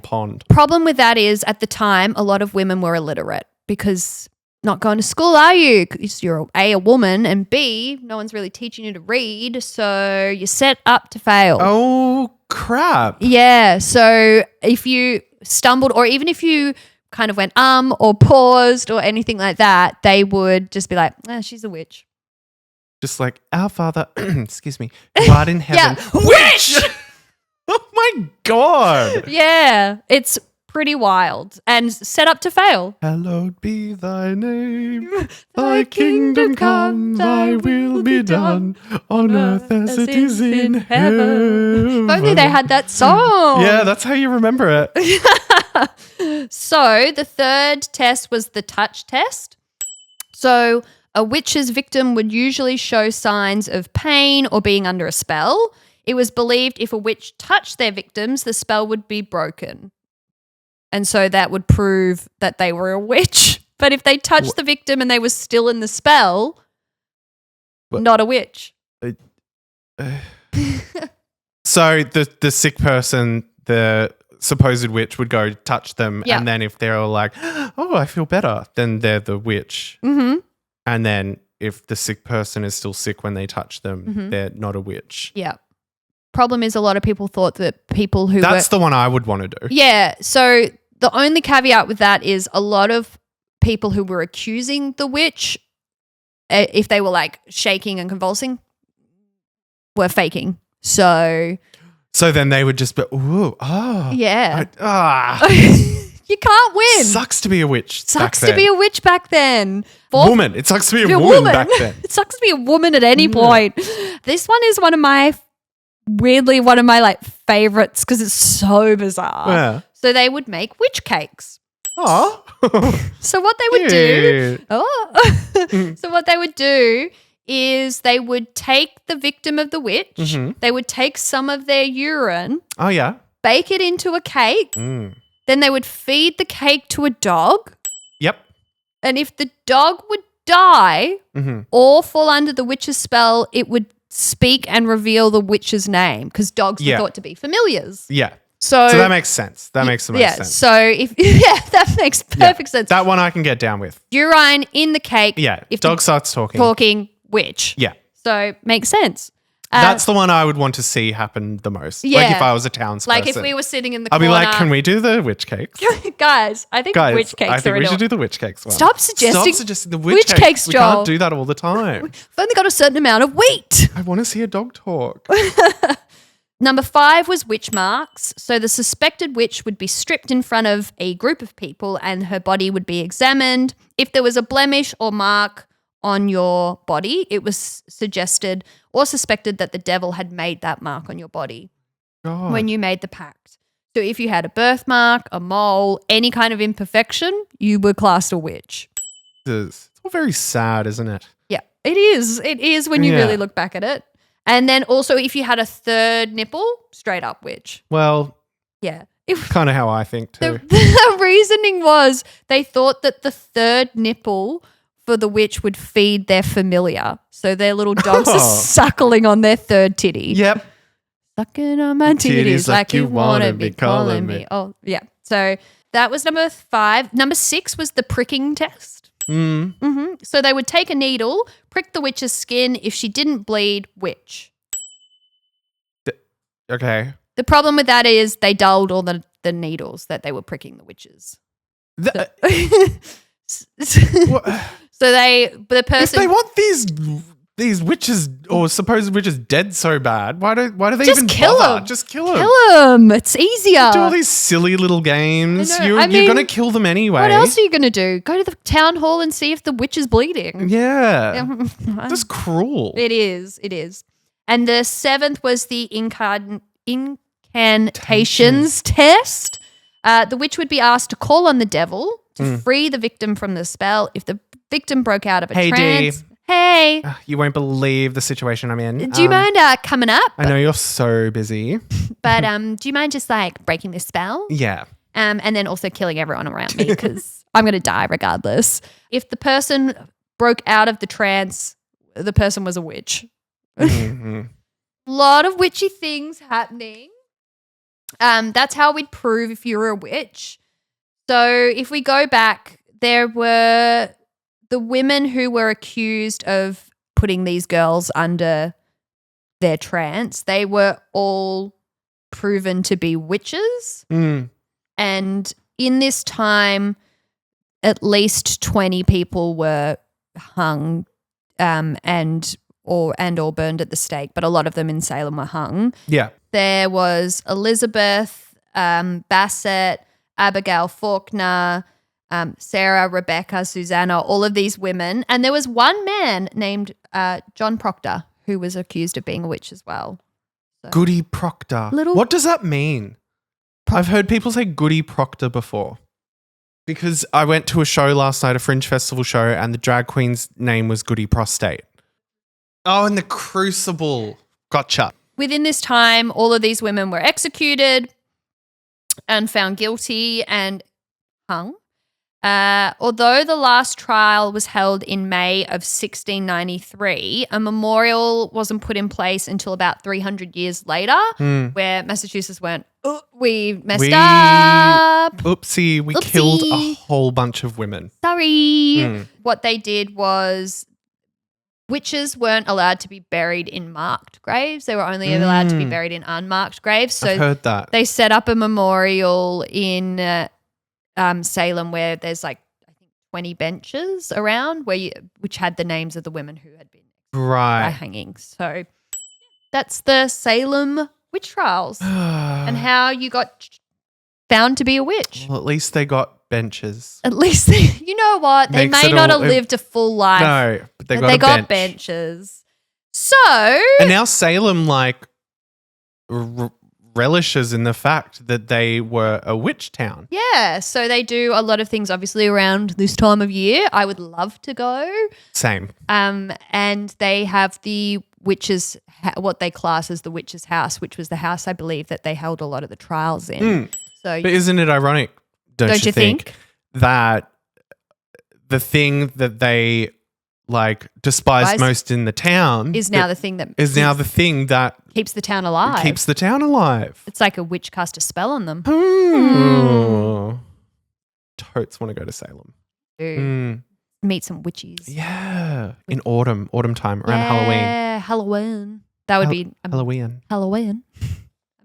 B: pond.
A: Problem with that is at the time a lot of women were illiterate because not going to school, are you? Because you're A, a woman, and B, no one's really teaching you to read, so you're set up to fail.
B: Oh, crap.
A: Yeah, so if you stumbled or even if you kind of went or paused or anything like that, they would just be like, she's a witch.
B: Just like, our Father, excuse me, who art in heaven.
A: Yeah, witch!
B: Oh, my God.
A: Yeah, it's pretty wild and set up to fail.
B: Hallowed be thy name, thy kingdom come, thy will be done on earth as it is in heaven.
A: If only they had that song.
B: Yeah, that's how you remember it.
A: So the third test was the touch test. So a witch's victim would usually show signs of pain or being under a spell. It was believed if a witch touched their victims, the spell would be broken. And so that would prove that they were a witch. But if they touched the victim and they were still in the spell, not a witch.
B: So the sick person, the supposed witch, would go touch them.
A: Yeah.
B: And then if they're all like, oh, I feel better, then they're the witch.
A: Mm-hmm.
B: And then if the sick person is still sick when they touch them, they're not a witch.
A: Yeah. Problem is a lot of people thought that people who
B: That's the one I would want to do.
A: Yeah. So the only caveat with that is a lot of people who were accusing the witch, if they were like shaking and convulsing, were faking. So
B: then they would just be, ooh,
A: yeah. You can't win.
B: Sucks to be a witch.
A: Sucks to be a witch back then.
B: Woman. It sucks to be a woman back then.
A: It sucks to be a woman at any point. This one is one of my like favorites because it's so bizarre.
B: Yeah.
A: So they would make witch cakes.
B: Oh.
A: So what they would do, so what they would do is they would take the victim of the witch, they would take some of their urine,
B: Oh, yeah.
A: bake it into a cake, then they would feed the cake to a dog,
B: Yep.
A: and if the dog would die or fall under the witch's spell, it would speak and reveal the witch's name because dogs were thought to be familiars.
B: Yeah.
A: So
B: that makes sense. That makes the most sense.
A: So that makes perfect sense.
B: That one I can get down with.
A: Urine in the cake.
B: Yeah.
A: If
B: Dog
A: the
B: starts talking.
A: witch.
B: Yeah.
A: So makes sense.
B: That's the one I would want to see happen the most. Like
A: Yeah.
B: if I was a townsperson.
A: Like if we were sitting in the
B: I'd
A: corner.
B: be like, can we do the witch cakes?
A: Guys, I think witch cakes
B: I think
A: are
B: we
A: in
B: should do the witch cakes one.
A: Stop suggesting
B: the witch
A: cakes,
B: We
A: Joel.
B: can't do that all the time.
A: We've only got a certain amount of wheat.
B: I want to see a dog talk.
A: Number 5 was witch marks. So the suspected witch would be stripped in front of a group of people and her body would be examined. If there was a blemish or mark on your body, it was suggested or suspected that the devil had made that mark on your body when you made the pact. So if you had a birthmark, a mole, any kind of imperfection, you were classed a witch.
B: It's all very sad, isn't it?
A: Yeah, it is. It is when you really look back at it. And then also if you had a third nipple, straight up witch.
B: Well,
A: yeah.
B: Kind of how I think too.
A: The reasoning was they thought that the third nipple for the witch would feed their familiar. So their little dogs are suckling on their third titty.
B: Yep.
A: Sucking on my titties like you want to be calling me. Oh, yeah. So that was number 5. Number 6 was the pricking test. So they would take a needle, prick the witch's skin. If she didn't bleed, witch.
B: Okay.
A: The problem with that is they dulled all the needles that they were pricking the witches.
B: What?
A: So the person.
B: If they want these witches or supposed witches dead so bad, why do they
A: Just
B: even
A: kill
B: bother?
A: them.
B: Just kill them.
A: Kill them. It's easier.
B: Do all these silly little games.
A: I know.
B: You're going to kill them anyway.
A: What else are you going to do? Go to the town hall and see if the witch is bleeding.
B: Yeah. That's cruel.
A: It is. It is. And the 7th was the incantations test. The witch would be asked to call on the devil to free the victim from the spell. If the victim broke out of a trance. Hey.
B: You won't believe the situation I'm in.
A: Do you mind coming up?
B: I know you're so busy.
A: But do you mind just like breaking this spell?
B: Yeah.
A: And then also killing everyone around me because I'm going to die regardless. If the person broke out of the trance, the person was a witch. A lot of witchy things happening. That's how we'd prove if you were a witch. So if we go back, there were the women who were accused of putting these girls under their trance. They were all proven to be witches. And in this time, at least 20 people were hung and or burned at the stake, but a lot of them in Salem were hung.
B: Yeah.
A: There was Elizabeth, Bassett, Abigail Faulkner, Sarah, Rebecca, Susanna, all of these women. And there was one man named John Proctor who was accused of being a witch as well. So.
B: Goody Proctor. What does that mean? I've heard people say Goody Proctor before. Because I went to a show last night, a Fringe Festival show, and the drag queen's name was Goody Prostate. Oh, and the Crucible. Gotcha.
A: Within this time, all of these women were executed and found guilty and hung. Although the last trial was held in May of 1693, a memorial wasn't put in place until about 300 years later, where Massachusetts went, oh, we messed up.
B: Oopsie, we killed a whole bunch of women.
A: Sorry. What they did was witches weren't allowed to be buried in marked graves. They were only allowed to be buried in unmarked graves. So
B: I've heard that.
A: They set up a memorial in Salem where there's like I think 20 benches around which had the names of the women who had been by hanging. So that's the Salem witch trials and how you got found to be a witch.
B: Well, at least they got benches.
A: At least you know what? They may not have lived a full life.
B: No, but they got bench.
A: Benches. So
B: and now Salem relishes in the fact that they were a witch town.
A: Yeah, so they do a lot of things obviously around this time of year. I would love to go.
B: Same.
A: And they have the witches, what they class as the witches' house, which was the house I believe that they held a lot of the trials in. So,
B: but isn't it ironic, don't you think, that the thing that they despise most in the town
A: is now the thing that keeps the town alive.
B: Keeps the town alive.
A: It's like a witch cast a spell on them.
B: Totes want to go to Salem.
A: Meet some witches.
B: Yeah. In autumn time around Halloween.
A: Yeah, Halloween. That would be
B: Halloween.
A: Halloween.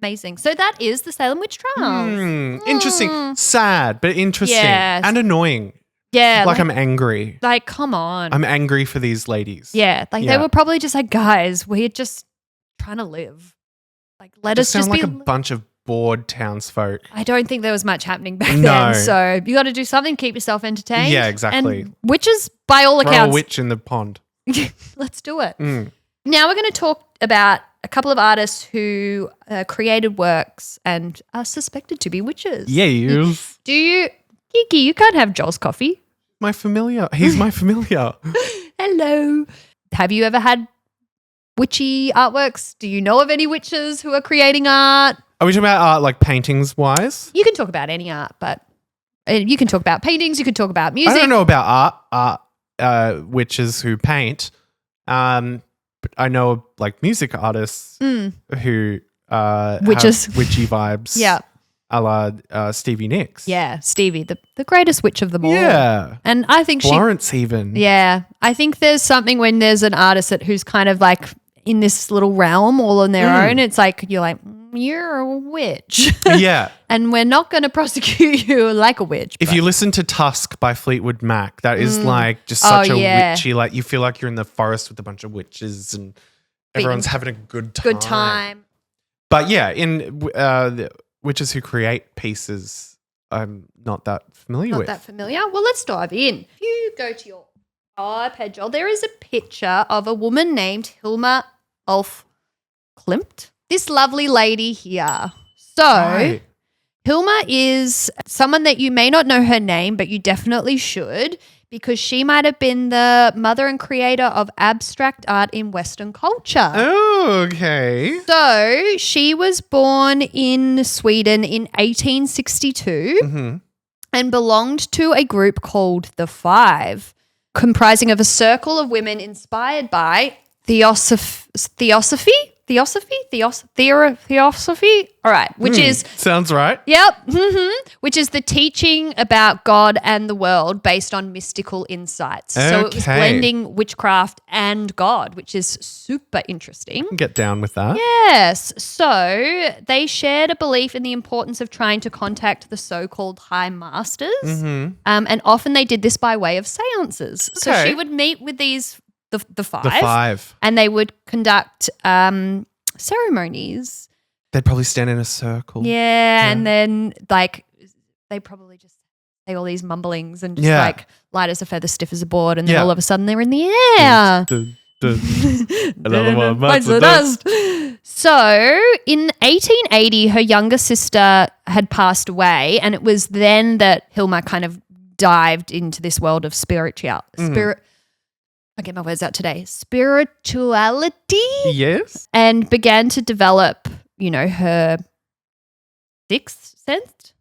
A: Amazing. So that is the Salem Witch Trials.
B: Interesting. Sad, but interesting.
A: Yes.
B: And annoying.
A: Yeah.
B: Like I'm angry.
A: Like, come on.
B: I'm angry for these ladies.
A: Yeah. Like they were probably just like, guys, we're just trying to live. Like, let us just
B: sound
A: be.
B: like a bunch of bored townsfolk.
A: I don't think there was much happening back then. So you got to do something, keep yourself entertained.
B: Yeah, exactly.
A: And witches, by all
B: Throw
A: accounts.
B: a witch in the pond.
A: Let's do it. Now we're going to talk about a couple of artists who created works and are suspected to be witches.
B: Yes.
A: Do you, Kiki, you can't have Joel's coffee.
B: My familiar. He's my familiar.
A: Hello. Have you ever had witchy artworks? Do you know of any witches who are creating art?
B: Are we talking about art like paintings wise?
A: You can talk about any art, but you can talk about paintings. You can talk about music.
B: I don't know about witches who paint. But I know like music artists who
A: witches.
B: have witchy vibes.
A: Yeah.
B: A la Stevie Nicks.
A: Yeah, Stevie, the greatest witch of them all.
B: Yeah.
A: And I think
B: Florence even.
A: Yeah. I think there's something when there's an artist who's kind of like in this little realm all on their own. It's like, you're like, you're a witch.
B: Yeah.
A: And we're not going to prosecute you like a witch.
B: If you listen to Tusk by Fleetwood Mac, that is like just such a witchy, like you feel like you're in the forest with a bunch of witches and everyone's having a good time.
A: Good time.
B: But yeah, in the witches who create pieces, I'm not that familiar with.
A: Not that familiar? Well, let's dive in. If you go to your iPad, Joel, there is a picture of a woman named Hilma Ulf Klimt. This lovely lady here. So,
B: Right.
A: Hilma is someone that you may not know her name, but you definitely should, because she might have been the mother and creator of abstract art in Western culture.
B: Oh, okay.
A: So, she was born in Sweden in 1862 and belonged to a group called the Five, comprising of a circle of women inspired by theosophy. All right, which is
B: Sounds right.
A: which is the teaching about God and the world based on mystical insights. So it was
B: Okay.
A: blending witchcraft and God, which is super interesting.
B: Get down with that.
A: Yes. So they shared a belief in the importance of trying to contact the so-called high masters. And often they did this by way of seances. So
B: Okay.
A: she would meet with these, the five.
B: The Five.
A: And they would conduct ceremonies.
B: They'd probably stand in a circle.
A: Yeah. And then like they probably just say all these mumblings and just
B: Yeah.
A: like light as a feather, stiff as a board. And then
B: Yeah.
A: all of a sudden they're in the air.
B: Another one bites the
A: dust. So in 1880, her younger sister had passed away, and it was then that Hilma kind of dived into this world of I get my words out today. Spirituality.
B: Yes.
A: And began to develop, her sixth sense.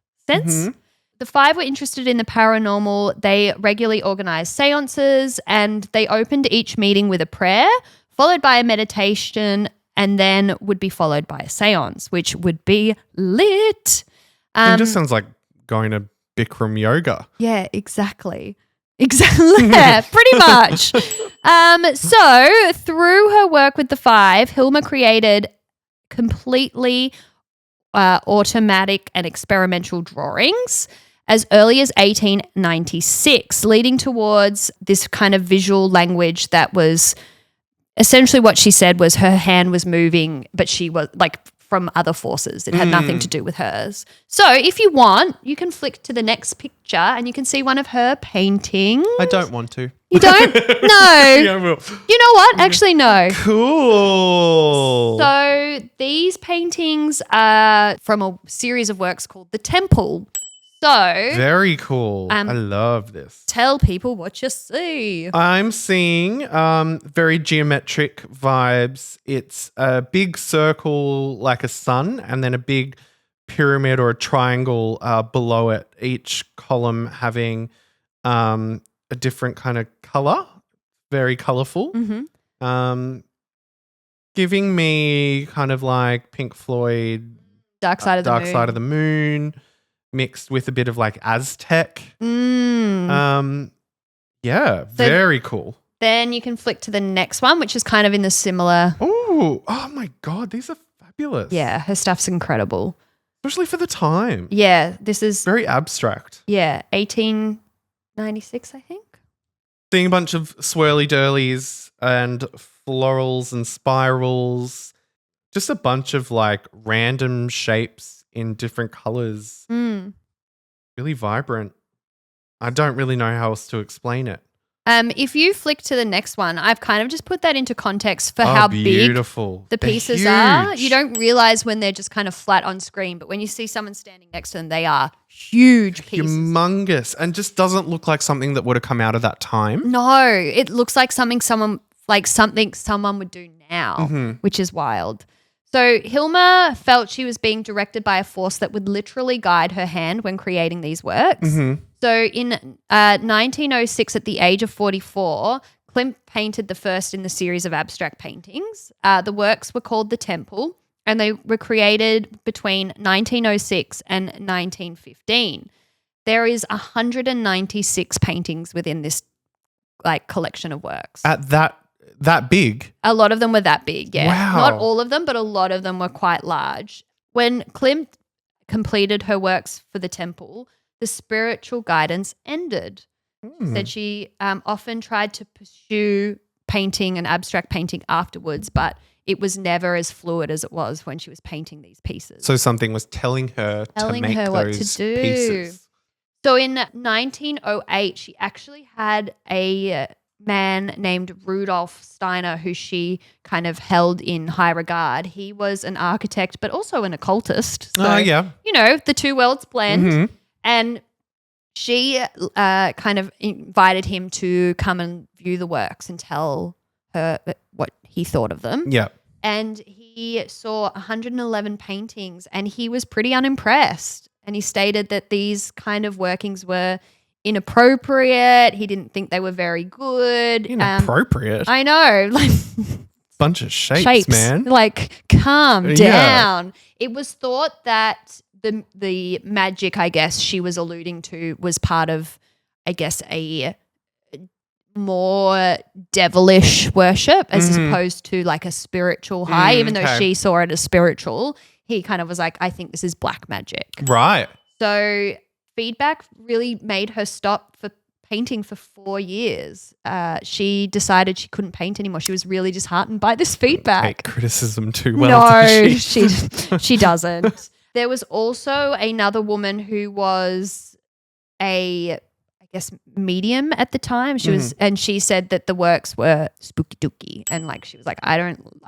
A: The Five were interested in the paranormal. They regularly organized seances, and they opened each meeting with a prayer, followed by a meditation, and then would be followed by a seance, which would be lit.
B: It just sounds like going to Bikram yoga.
A: Yeah, exactly. Yeah, pretty much. So through her work with the Five, Hilma created completely automatic and experimental drawings as early as 1896, leading towards this kind of visual language that was essentially what she said was her hand was moving, but she was like from other forces. It had nothing to do with hers. So if you want, you can flick to the next picture and you can see one of her paintings.
B: I don't want to.
A: You don't? No.
B: Yeah, I will.
A: You know what? Actually, no.
B: Cool.
A: So these paintings are from a series of works called The Temple. So
B: Very cool. I love this.
A: tell people what you see.
B: I'm seeing very geometric vibes. It's a big circle like a sun and then a big pyramid or a triangle below it, each column having a different kind of color, very colorful. Giving me kind of like Pink Floyd,
A: Dark Side of the Moon.
B: Side of the Moon, mixed with a bit of like Aztec. Yeah, very cool.
A: Then you can flick to the next one, which is kind of in the similar.
B: Oh my God. These are fabulous.
A: Yeah, her stuff's incredible.
B: Especially for the time.
A: Yeah, this is.
B: Very abstract.
A: Yeah, 1896, I think.
B: Seeing a bunch of swirly durlies and florals and spirals. Just a bunch of like random shapes in different colors. Really vibrant. I don't really know how else to explain it.
A: If you flick to the next one, I've kind of just put that into context for how
B: beautiful.
A: big the pieces are. You don't realize when they're just kind of flat on screen, but when you see someone standing next to them, they are huge pieces.
B: Humongous, and just doesn't look like something that would have come out of that time.
A: No, it looks like something someone would do now, which is wild. So Hilma felt she was being directed by a force that would literally guide her hand when creating these works. So in 1906, at the age of 44, Klimt painted the first in the series of abstract paintings. The works were called The Temple, and they were created between 1906 and 1915. There is 196 paintings within this like collection of works.
B: At that big?
A: A lot of them were that big, yeah.
B: Wow.
A: Not all of them, but a lot of them were quite large. When Klimt completed her works for the temple, the spiritual guidance ended. She said she often tried to pursue painting and abstract painting afterwards, but it was never as fluid as it was when she was painting these pieces.
B: So something was telling her to make
A: what
B: those
A: to do.
B: pieces.
A: So in 1908, she actually had a man named Rudolf Steiner who she kind of held in high regard. He was an architect but also an occultist. So, you know, the two worlds blend. And she kind of invited him to come and view the works and tell her what he thought of them.
B: Yeah.
A: And he saw 111 paintings and he was pretty unimpressed. And he stated that these kind of workings were inappropriate. He didn't think they were very good.
B: Inappropriate?
A: I know. Like
B: bunch of shapes, man.
A: Like, calm down. It was thought that the magic, I guess, she was alluding to was part of, I guess, a more devilish worship as opposed to like a spiritual high, even though she saw it as spiritual. He kind of was like, I think this is black magic.
B: Right.
A: So feedback really made her stop for painting for 4 years. She decided she couldn't paint anymore. She was really disheartened by this feedback.
B: Take criticism too well.
A: No, she doesn't. There was also another woman who was I guess, medium at the time. She was, and she said that the works were spooky dooky, and like she was like, I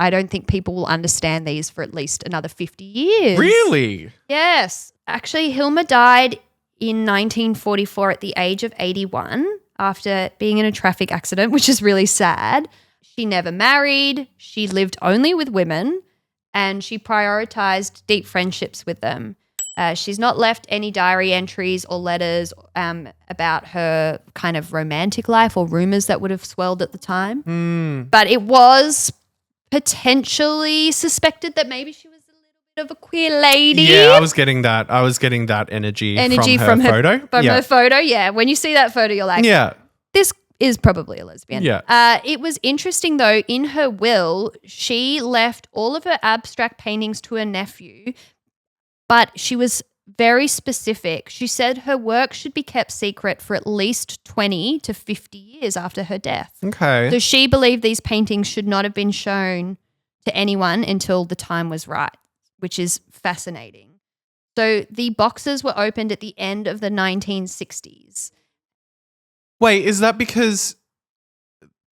A: don't think people will understand these for at least another 50 years.
B: Really?
A: Yes. Actually, Hilma died in 1944 at the age of 81 after being in a traffic accident, which is really sad. She never married. She lived only with women, and she prioritized deep friendships with them. She's not left any diary entries or letters about her kind of romantic life or rumors that would have swelled at the time. But it was potentially suspected that maybe she was a little bit of a queer lady.
B: Yeah, I was getting that. energy from her photo.
A: From her photo, yeah. When you see that photo, you're like,
B: yeah,
A: this is probably a lesbian.
B: Yeah.
A: It was interesting though, in her will, she left all of her abstract paintings to her nephew, but she was very specific. She said her work should be kept secret for at least 20 to 50 years after her death.
B: Okay.
A: So she believed these paintings should not have been shown to anyone until the time was right, which is fascinating. So the boxes were opened at the end of the 1960s.
B: Wait, is that because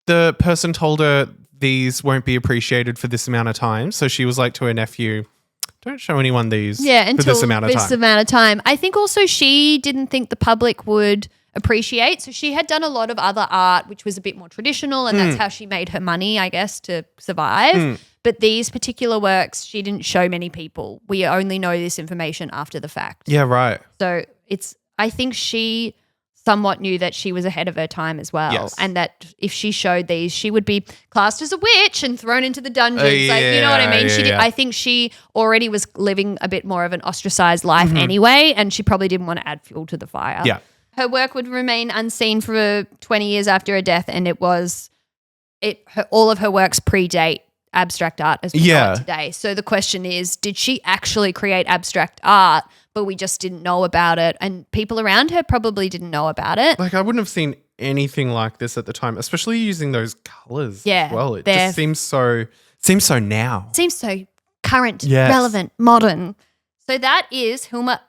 B: the person told her these won't be appreciated for this amount of time? So she was like to her nephew, don't show anyone these
A: until
B: for this amount of
A: time. I think also she didn't think the public would appreciate. So she had done a lot of other art, which was a bit more traditional, and that's how she made her money, I guess, to survive. But these particular works, she didn't show many people. We only know this information after the fact.
B: Yeah, right.
A: So I think she somewhat knew that she was ahead of her time as well.
B: Yes.
A: And that if she showed these, she would be classed as a witch and thrown into the dungeons. You know what I mean? I think she already was living a bit more of an ostracized life anyway, and she probably didn't want to add fuel to the fire.
B: Yeah.
A: Her work would remain unseen for 20 years after her death, and it was all of her works predate abstract art as we know
B: Yeah.
A: it today. So the question is, did she actually create abstract art, but we just didn't know about it, and people around her probably didn't know about it?
B: Like I wouldn't have seen anything like this at the time, especially using those colors
A: Yeah,
B: as well. It
A: they're-
B: just seems so now.
A: Seems so current,
B: Yes.
A: relevant, modern. So that is Hilma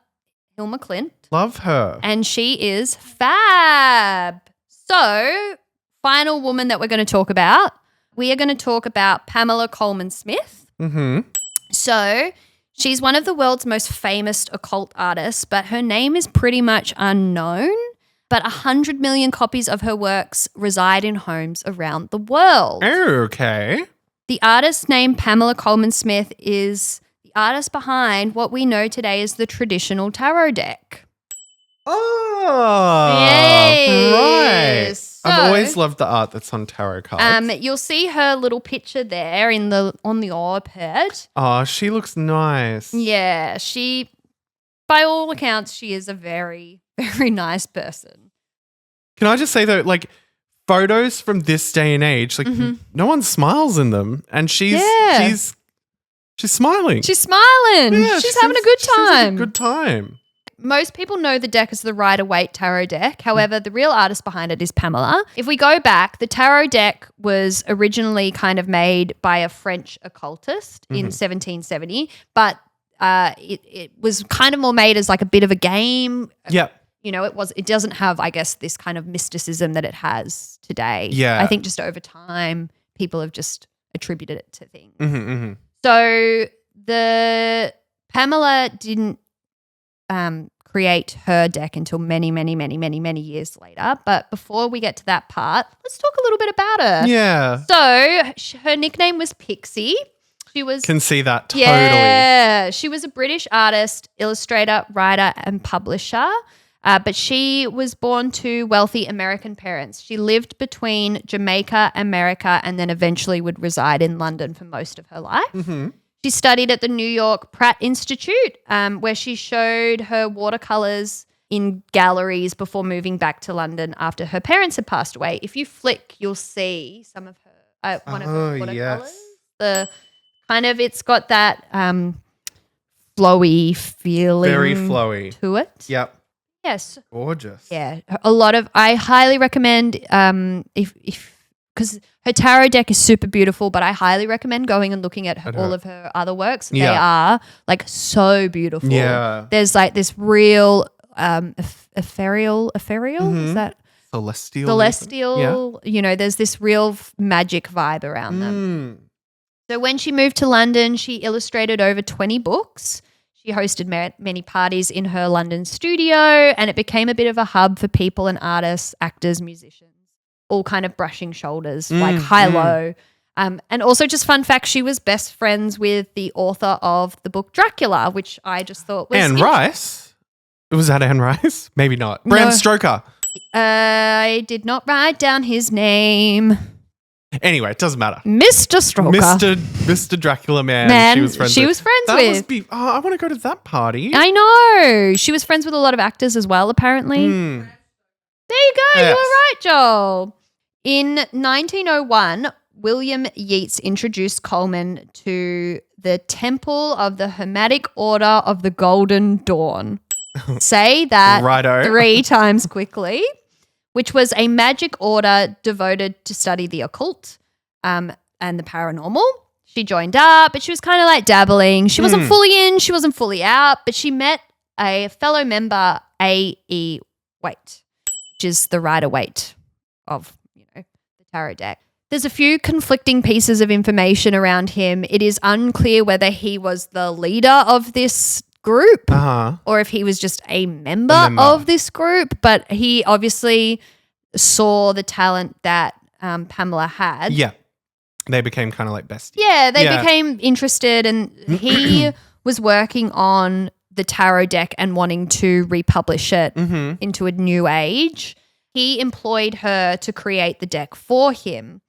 A: Clint,
B: Love her.
A: and she is fab. So, final woman that we're going to talk about, we are going to talk about Pamela Coleman Smith.
B: Mm-hmm.
A: So, she's one of the world's most famous occult artists, but her name is pretty much unknown. But 100 million copies of her works reside in homes around the world.
B: Okay.
A: The artist named Pamela Coleman Smith is the artist behind what we know today as the traditional tarot deck.
B: Oh,
A: Yes.
B: right. I've
A: So-
B: always loved the art that's on tarot cards.
A: You'll see her little picture there on the iPad.
B: Oh, she looks nice.
A: Yeah, she, by all accounts, she is a very, very nice person.
B: Can I just say though, like photos from this day and age, like no one smiles in them, and she's smiling.
A: She's smiling.
B: Yeah,
A: She's
B: she
A: having a
B: seems-
A: good
B: she seems like
A: time.
B: a good time.
A: Most people know the deck as the Rider-Waite Tarot deck. However, the real artist behind it is Pamela. If we go back, the tarot deck was originally kind of made by a French occultist in 1770, but it was kind of more made as like a bit of a game.
B: Yep.
A: You know, it doesn't have, I guess, this kind of mysticism that it has today.
B: Yeah.
A: I think just over time, people have just attributed it to things.
B: Mm-hmm, mm-hmm.
A: So the Pamela didn't create her deck until many, many, many, many, many years later. But before we get to that part, let's talk a little bit about her.
B: Yeah.
A: So her nickname was Pixie. She was
B: Can see that totally.
A: Yeah, she was a British artist, illustrator, writer, and publisher. But she was born to wealthy American parents. She lived between Jamaica, America, and then eventually would reside in London for most of her life.
B: Mm-hmm.
A: She studied at the New York Pratt Institute, where she showed her watercolors in galleries before moving back to London after her parents had passed away. If you flick, you'll see some of her one of her watercolors.
B: Yes.
A: The kind of, it's got that flowy feeling,
B: Very flowy.
A: to it.
B: Yep.
A: Yes.
B: Gorgeous.
A: Yeah. I highly recommend because her tarot deck is super beautiful, but I highly recommend going and looking at all of her other works.
B: Yeah.
A: They are like so beautiful.
B: Yeah.
A: There's like this real ethereal, is that celestial?
B: Yeah.
A: You know, there's this real magic vibe around them. So when she moved to London, she illustrated over 20 books. She hosted many parties in her London studio, and it became a bit of a hub for people and artists, actors, musicians, all kind of brushing shoulders, like high-low. And also just fun fact, she was best friends with the author of the book Dracula, which I just thought was
B: Anne Rice? Was that Anne Rice? Maybe not. Bram Stoker.
A: I did not write down his name.
B: Anyway, it doesn't matter.
A: Mr. Stroker.
B: Mr. Dracula man she was friends with. That
A: with.
B: must be, I want to go to that party.
A: I know. She was friends with a lot of actors as well, apparently. There you go.
B: Yes.
A: You were right, Joel. In 1901, William Yeats introduced Coleman to the Temple of the Hermetic Order of the Golden Dawn. Say that
B: Righto.
A: 3 times quickly. Which was a magic order devoted to study the occult and the paranormal. She joined up, but she was kind of like dabbling. She wasn't fully in, she wasn't fully out, but she met a fellow member, A.E. Waite, which is the Rider-Waite of, the tarot deck. There's a few conflicting pieces of information around him. It is unclear whether he was the leader of this group or if he was just a member of this group, but he obviously saw the talent that Pamela had.
B: Yeah. They became kind of like besties.
A: Yeah, they became interested, and he was working on the tarot deck and wanting to republish it into a new age. He employed her to create the deck for him.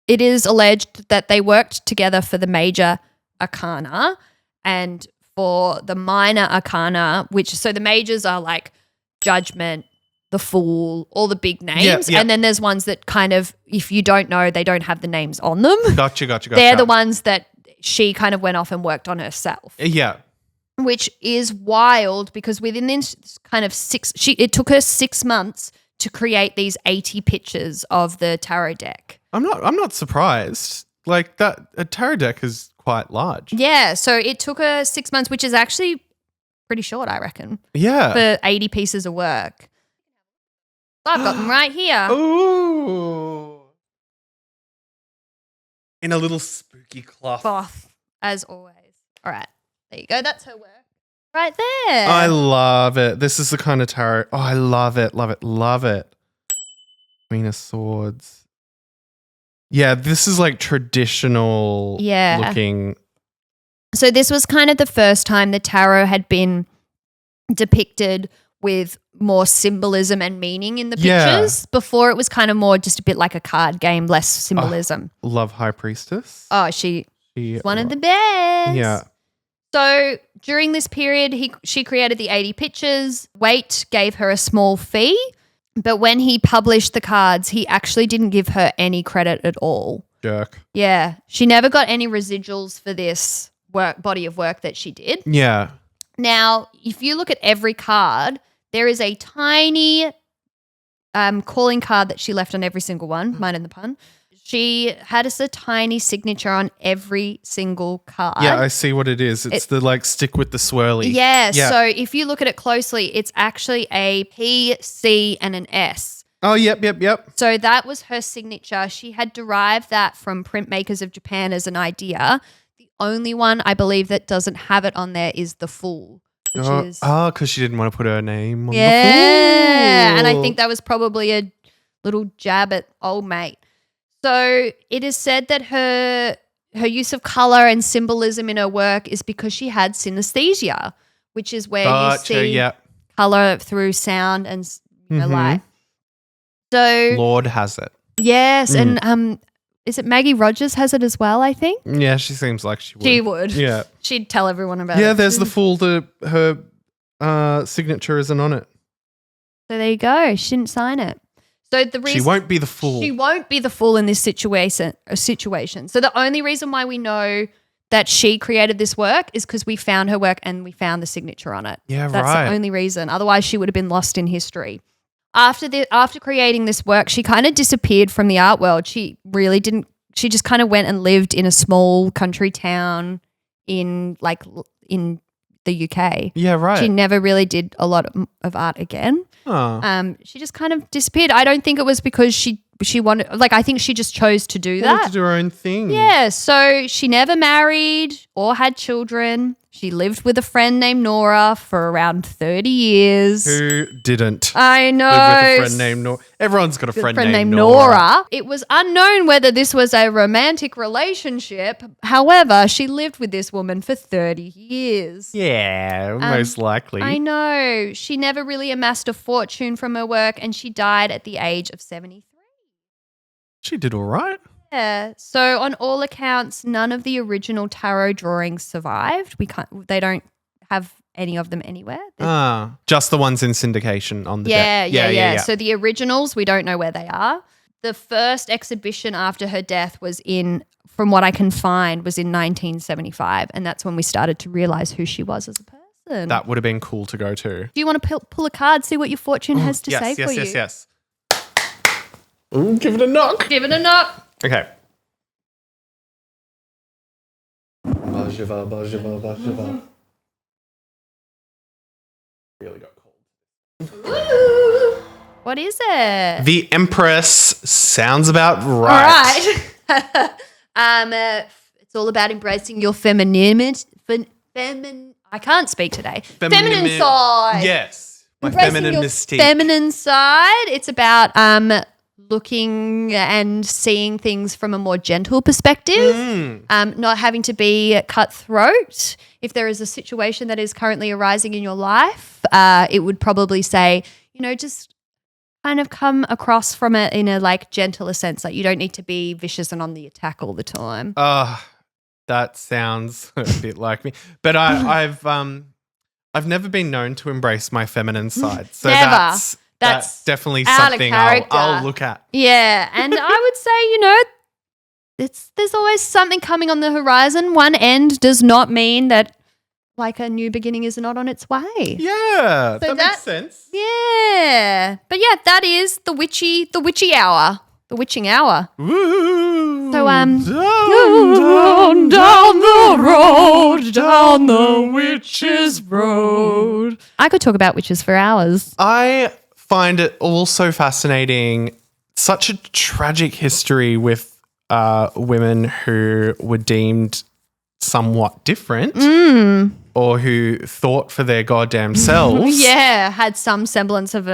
A: It is alleged that they worked together for the major arcana and for the minor arcana, so the majors are like judgment, the Fool, all the big names.
B: Yeah.
A: And then there's ones that kind of, if you don't know, they don't have the names on them.
B: Gotcha.
A: They're the ones that she kind of went off and worked on herself.
B: Yeah.
A: Which is wild because within this kind of it took her 6 months to create these 80 pictures of the tarot deck.
B: I'm not surprised. Like that, a tarot deck is quite large.
A: Yeah, so it took her 6 months, which is actually pretty short, I reckon.
B: Yeah.
A: For 80 pieces of work. I've got them right here.
B: Ooh. In a little spooky cloth.
A: Cloth, as always. All right, there you go. That's her work. Right there.
B: I love it. This is the kind of tarot. Oh, I love it. Queen of Swords. Yeah, this is like traditional looking.
A: So this was kind of the first time the tarot had been depicted with more symbolism and meaning in the pictures. Before it was kind of more just a bit like a card game, less symbolism.
B: Love High Priestess.
A: Oh, she's one of the best.
B: Yeah.
A: So during this period, she created the 80 pictures. Waite gave her a small fee, but when he published the cards, he actually didn't give her any credit at all.
B: Jerk.
A: Yeah. She never got any residuals for this body of work that she did.
B: Yeah.
A: Now, if you look at every card, there is a tiny calling card that she left on every single one, minding the pun. She had us a tiny signature on every single card.
B: Yeah, I see what it is. It's the like stick with the swirly.
A: Yeah, so if you look at it closely, it's actually a P, C, and an S.
B: Oh, yep.
A: So that was her signature. She had derived that from Printmakers of Japan as an idea. The only one I believe that doesn't have it on there is the Fool.
B: Because she didn't want to put her name on the Fool.
A: Yeah, and I think that was probably a little jab at old mate. So it is said that her use of color and symbolism in her work is because she had synesthesia, which is where you see color through sound and light. So
B: Lord has it.
A: Yes, and is it Maggie Rogers has it as well, I think?
B: Yeah, she seems like she would.
A: She would.
B: Yeah.
A: She'd tell everyone about it.
B: Yeah, there's the Fool. Her signature isn't on it.
A: So there you go. She didn't sign it. So the reason
B: she won't be the Fool.
A: She won't be the Fool in this situation. So the only reason why we know that she created this work is because we found her work and we found the signature on it.
B: Yeah,
A: That's the only reason. Otherwise, she would have been lost in history. After creating this work, she kind of disappeared from the art world. She really didn't. She just kind of went and lived in a small country town in the UK.
B: Yeah, right.
A: She never really did a lot of art again.
B: Oh.
A: She just kind of disappeared. I don't think it was because she wanted, I think she just chose to do that.
B: To do her own thing.
A: Yeah, so she never married or had children. She lived with a friend named Nora for around 30 years.
B: Who didn't?
A: I know.
B: Live with a friend named Nora. Everyone's got a friend named Nora.
A: It was unknown whether this was a romantic relationship. However, she lived with this woman for 30 years.
B: Yeah, most likely.
A: I know. She never really amassed a fortune from her work and she died at the age of 73.
B: She did all right.
A: Yeah. So on all accounts, none of the original tarot drawings survived. They don't have any of them anywhere.
B: Just the ones in syndication on the deck.
A: Yeah. So the originals, we don't know where they are. The first exhibition after her death was from what I can find, was in 1975. And that's when we started to realize who she was as a person.
B: That would have been cool to go to.
A: Do you want to pull a card, see what your fortune has to say for you?
B: Yes. Ooh, give it a knock.
A: Give it a knock.
B: Okay. Bajiva. Really got cold.
A: Ooh. What is it?
B: The Empress sounds about right.
A: All right. It's all about embracing your femininity. I can't speak today. Feminine side.
B: Yes. My
A: Embracing
B: feminine
A: your
B: mystique.
A: Feminine side. It's about looking and seeing things from a more gentle perspective, not having to be cutthroat. If there is a situation that is currently arising in your life, it would probably say, just kind of come across from it in a gentler sense. Like you don't need to be vicious and on the attack all the time.
B: That sounds a bit like me. But I've never been known to embrace my feminine side. So
A: never.
B: That's definitely
A: out of
B: something
A: character.
B: I'll look at.
A: Yeah, and I would say, there's always something coming on the horizon. One end does not mean that like a new beginning is not on its way.
B: Yeah, that makes sense.
A: Yeah. But yeah, that is the witchy hour. The witching hour.
B: Woo!
A: So
B: down the witch's road.
A: I could talk about witches for hours.
B: I find it also fascinating. Such a tragic history with women who were deemed somewhat different or who thought for their goddamn selves.
A: Yeah, had some semblance of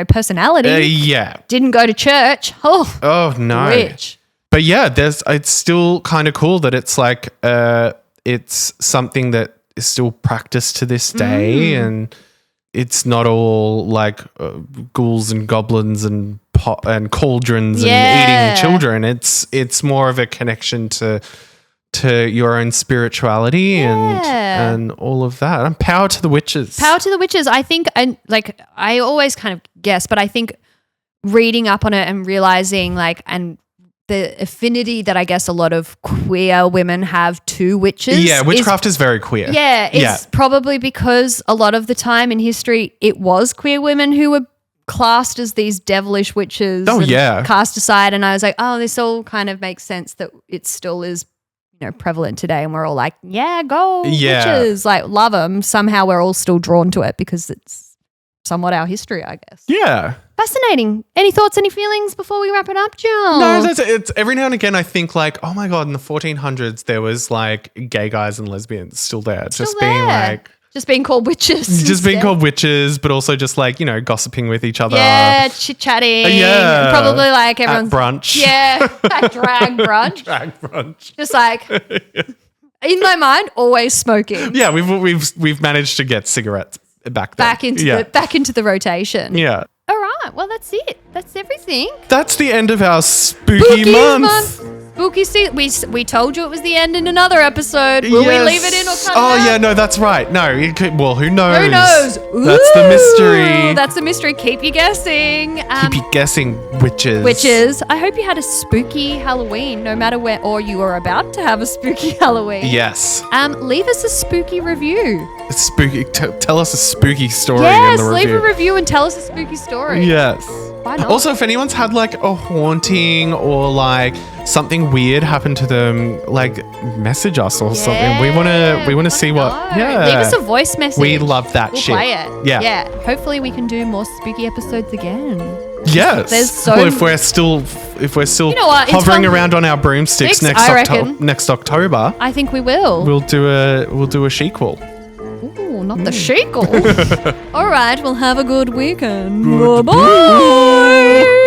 A: personality.
B: Yeah.
A: Didn't go to church.
B: Oh, no.
A: Rich.
B: But yeah, it's still kind of cool that it's like it's something that is still practiced to this day, and it's not all like ghouls and goblins and cauldrons and eating children. It's more of a connection to your own spirituality and all of that. And power to the witches.
A: Power to the witches. I think, I always kind of guess, but I think reading up on it and realizing and the affinity that I guess a lot of queer women have to witches.
B: Yeah, witchcraft is very queer.
A: Yeah, it's probably because a lot of the time in history it was queer women who were classed as these devilish witches.
B: Oh, yeah.
A: Cast aside, and I was like, oh, this all kind of makes sense that it still is prevalent today, and we're all like, yeah, go witches, love them. Somehow we're all still drawn to it because it's somewhat our history, I guess.
B: Yeah.
A: Fascinating. Any thoughts, any feelings before we wrap it up, Jill?
B: No, it's every now and again I think oh my God, in the 1400s there was gay guys and lesbians still there.
A: Just being called witches.
B: Just being called witches, but also just gossiping with each other.
A: Yeah, chit-chatting.
B: Yeah.
A: Probably everyone's.
B: At brunch.
A: Yeah, at drag brunch.
B: Drag brunch.
A: Just in my mind, always smoking.
B: Yeah, we've managed to get cigarettes back
A: into the rotation.
B: Yeah.
A: All right. Well, that's it. That's everything.
B: That's the end of our spooky month.
A: Spooky season. We told you it was the end in another episode. Will we leave it in or cut it out?
B: Yeah, no, that's right. No, who knows?
A: Who knows?
B: That's the mystery.
A: That's the mystery. Keep you guessing.
B: Keep you guessing, witches.
A: Witches. I hope you had a spooky Halloween, no matter where, or you are about to have a spooky Halloween.
B: Yes.
A: Leave us a spooky review.
B: Spooky. Tell us a spooky story.
A: Yes,
B: in the
A: leave
B: review.
A: a review and tell us a spooky story.
B: Yes.
A: Why not?
B: Also, if anyone's had a haunting or something weird happen to them, message us or something. We wanna see what. Yeah.
A: Leave us a voice message.
B: We love that
A: we'll
B: shit.
A: Play it.
B: Yeah.
A: Yeah. Hopefully we can do more spooky episodes again.
B: Yes. If we're still hovering around on our broomsticks next October,
A: I think we will.
B: We'll do a sequel.
A: Ooh, not the sequel. All right, well, have a good weekend.
B: Goodbye.
A: Bye-bye.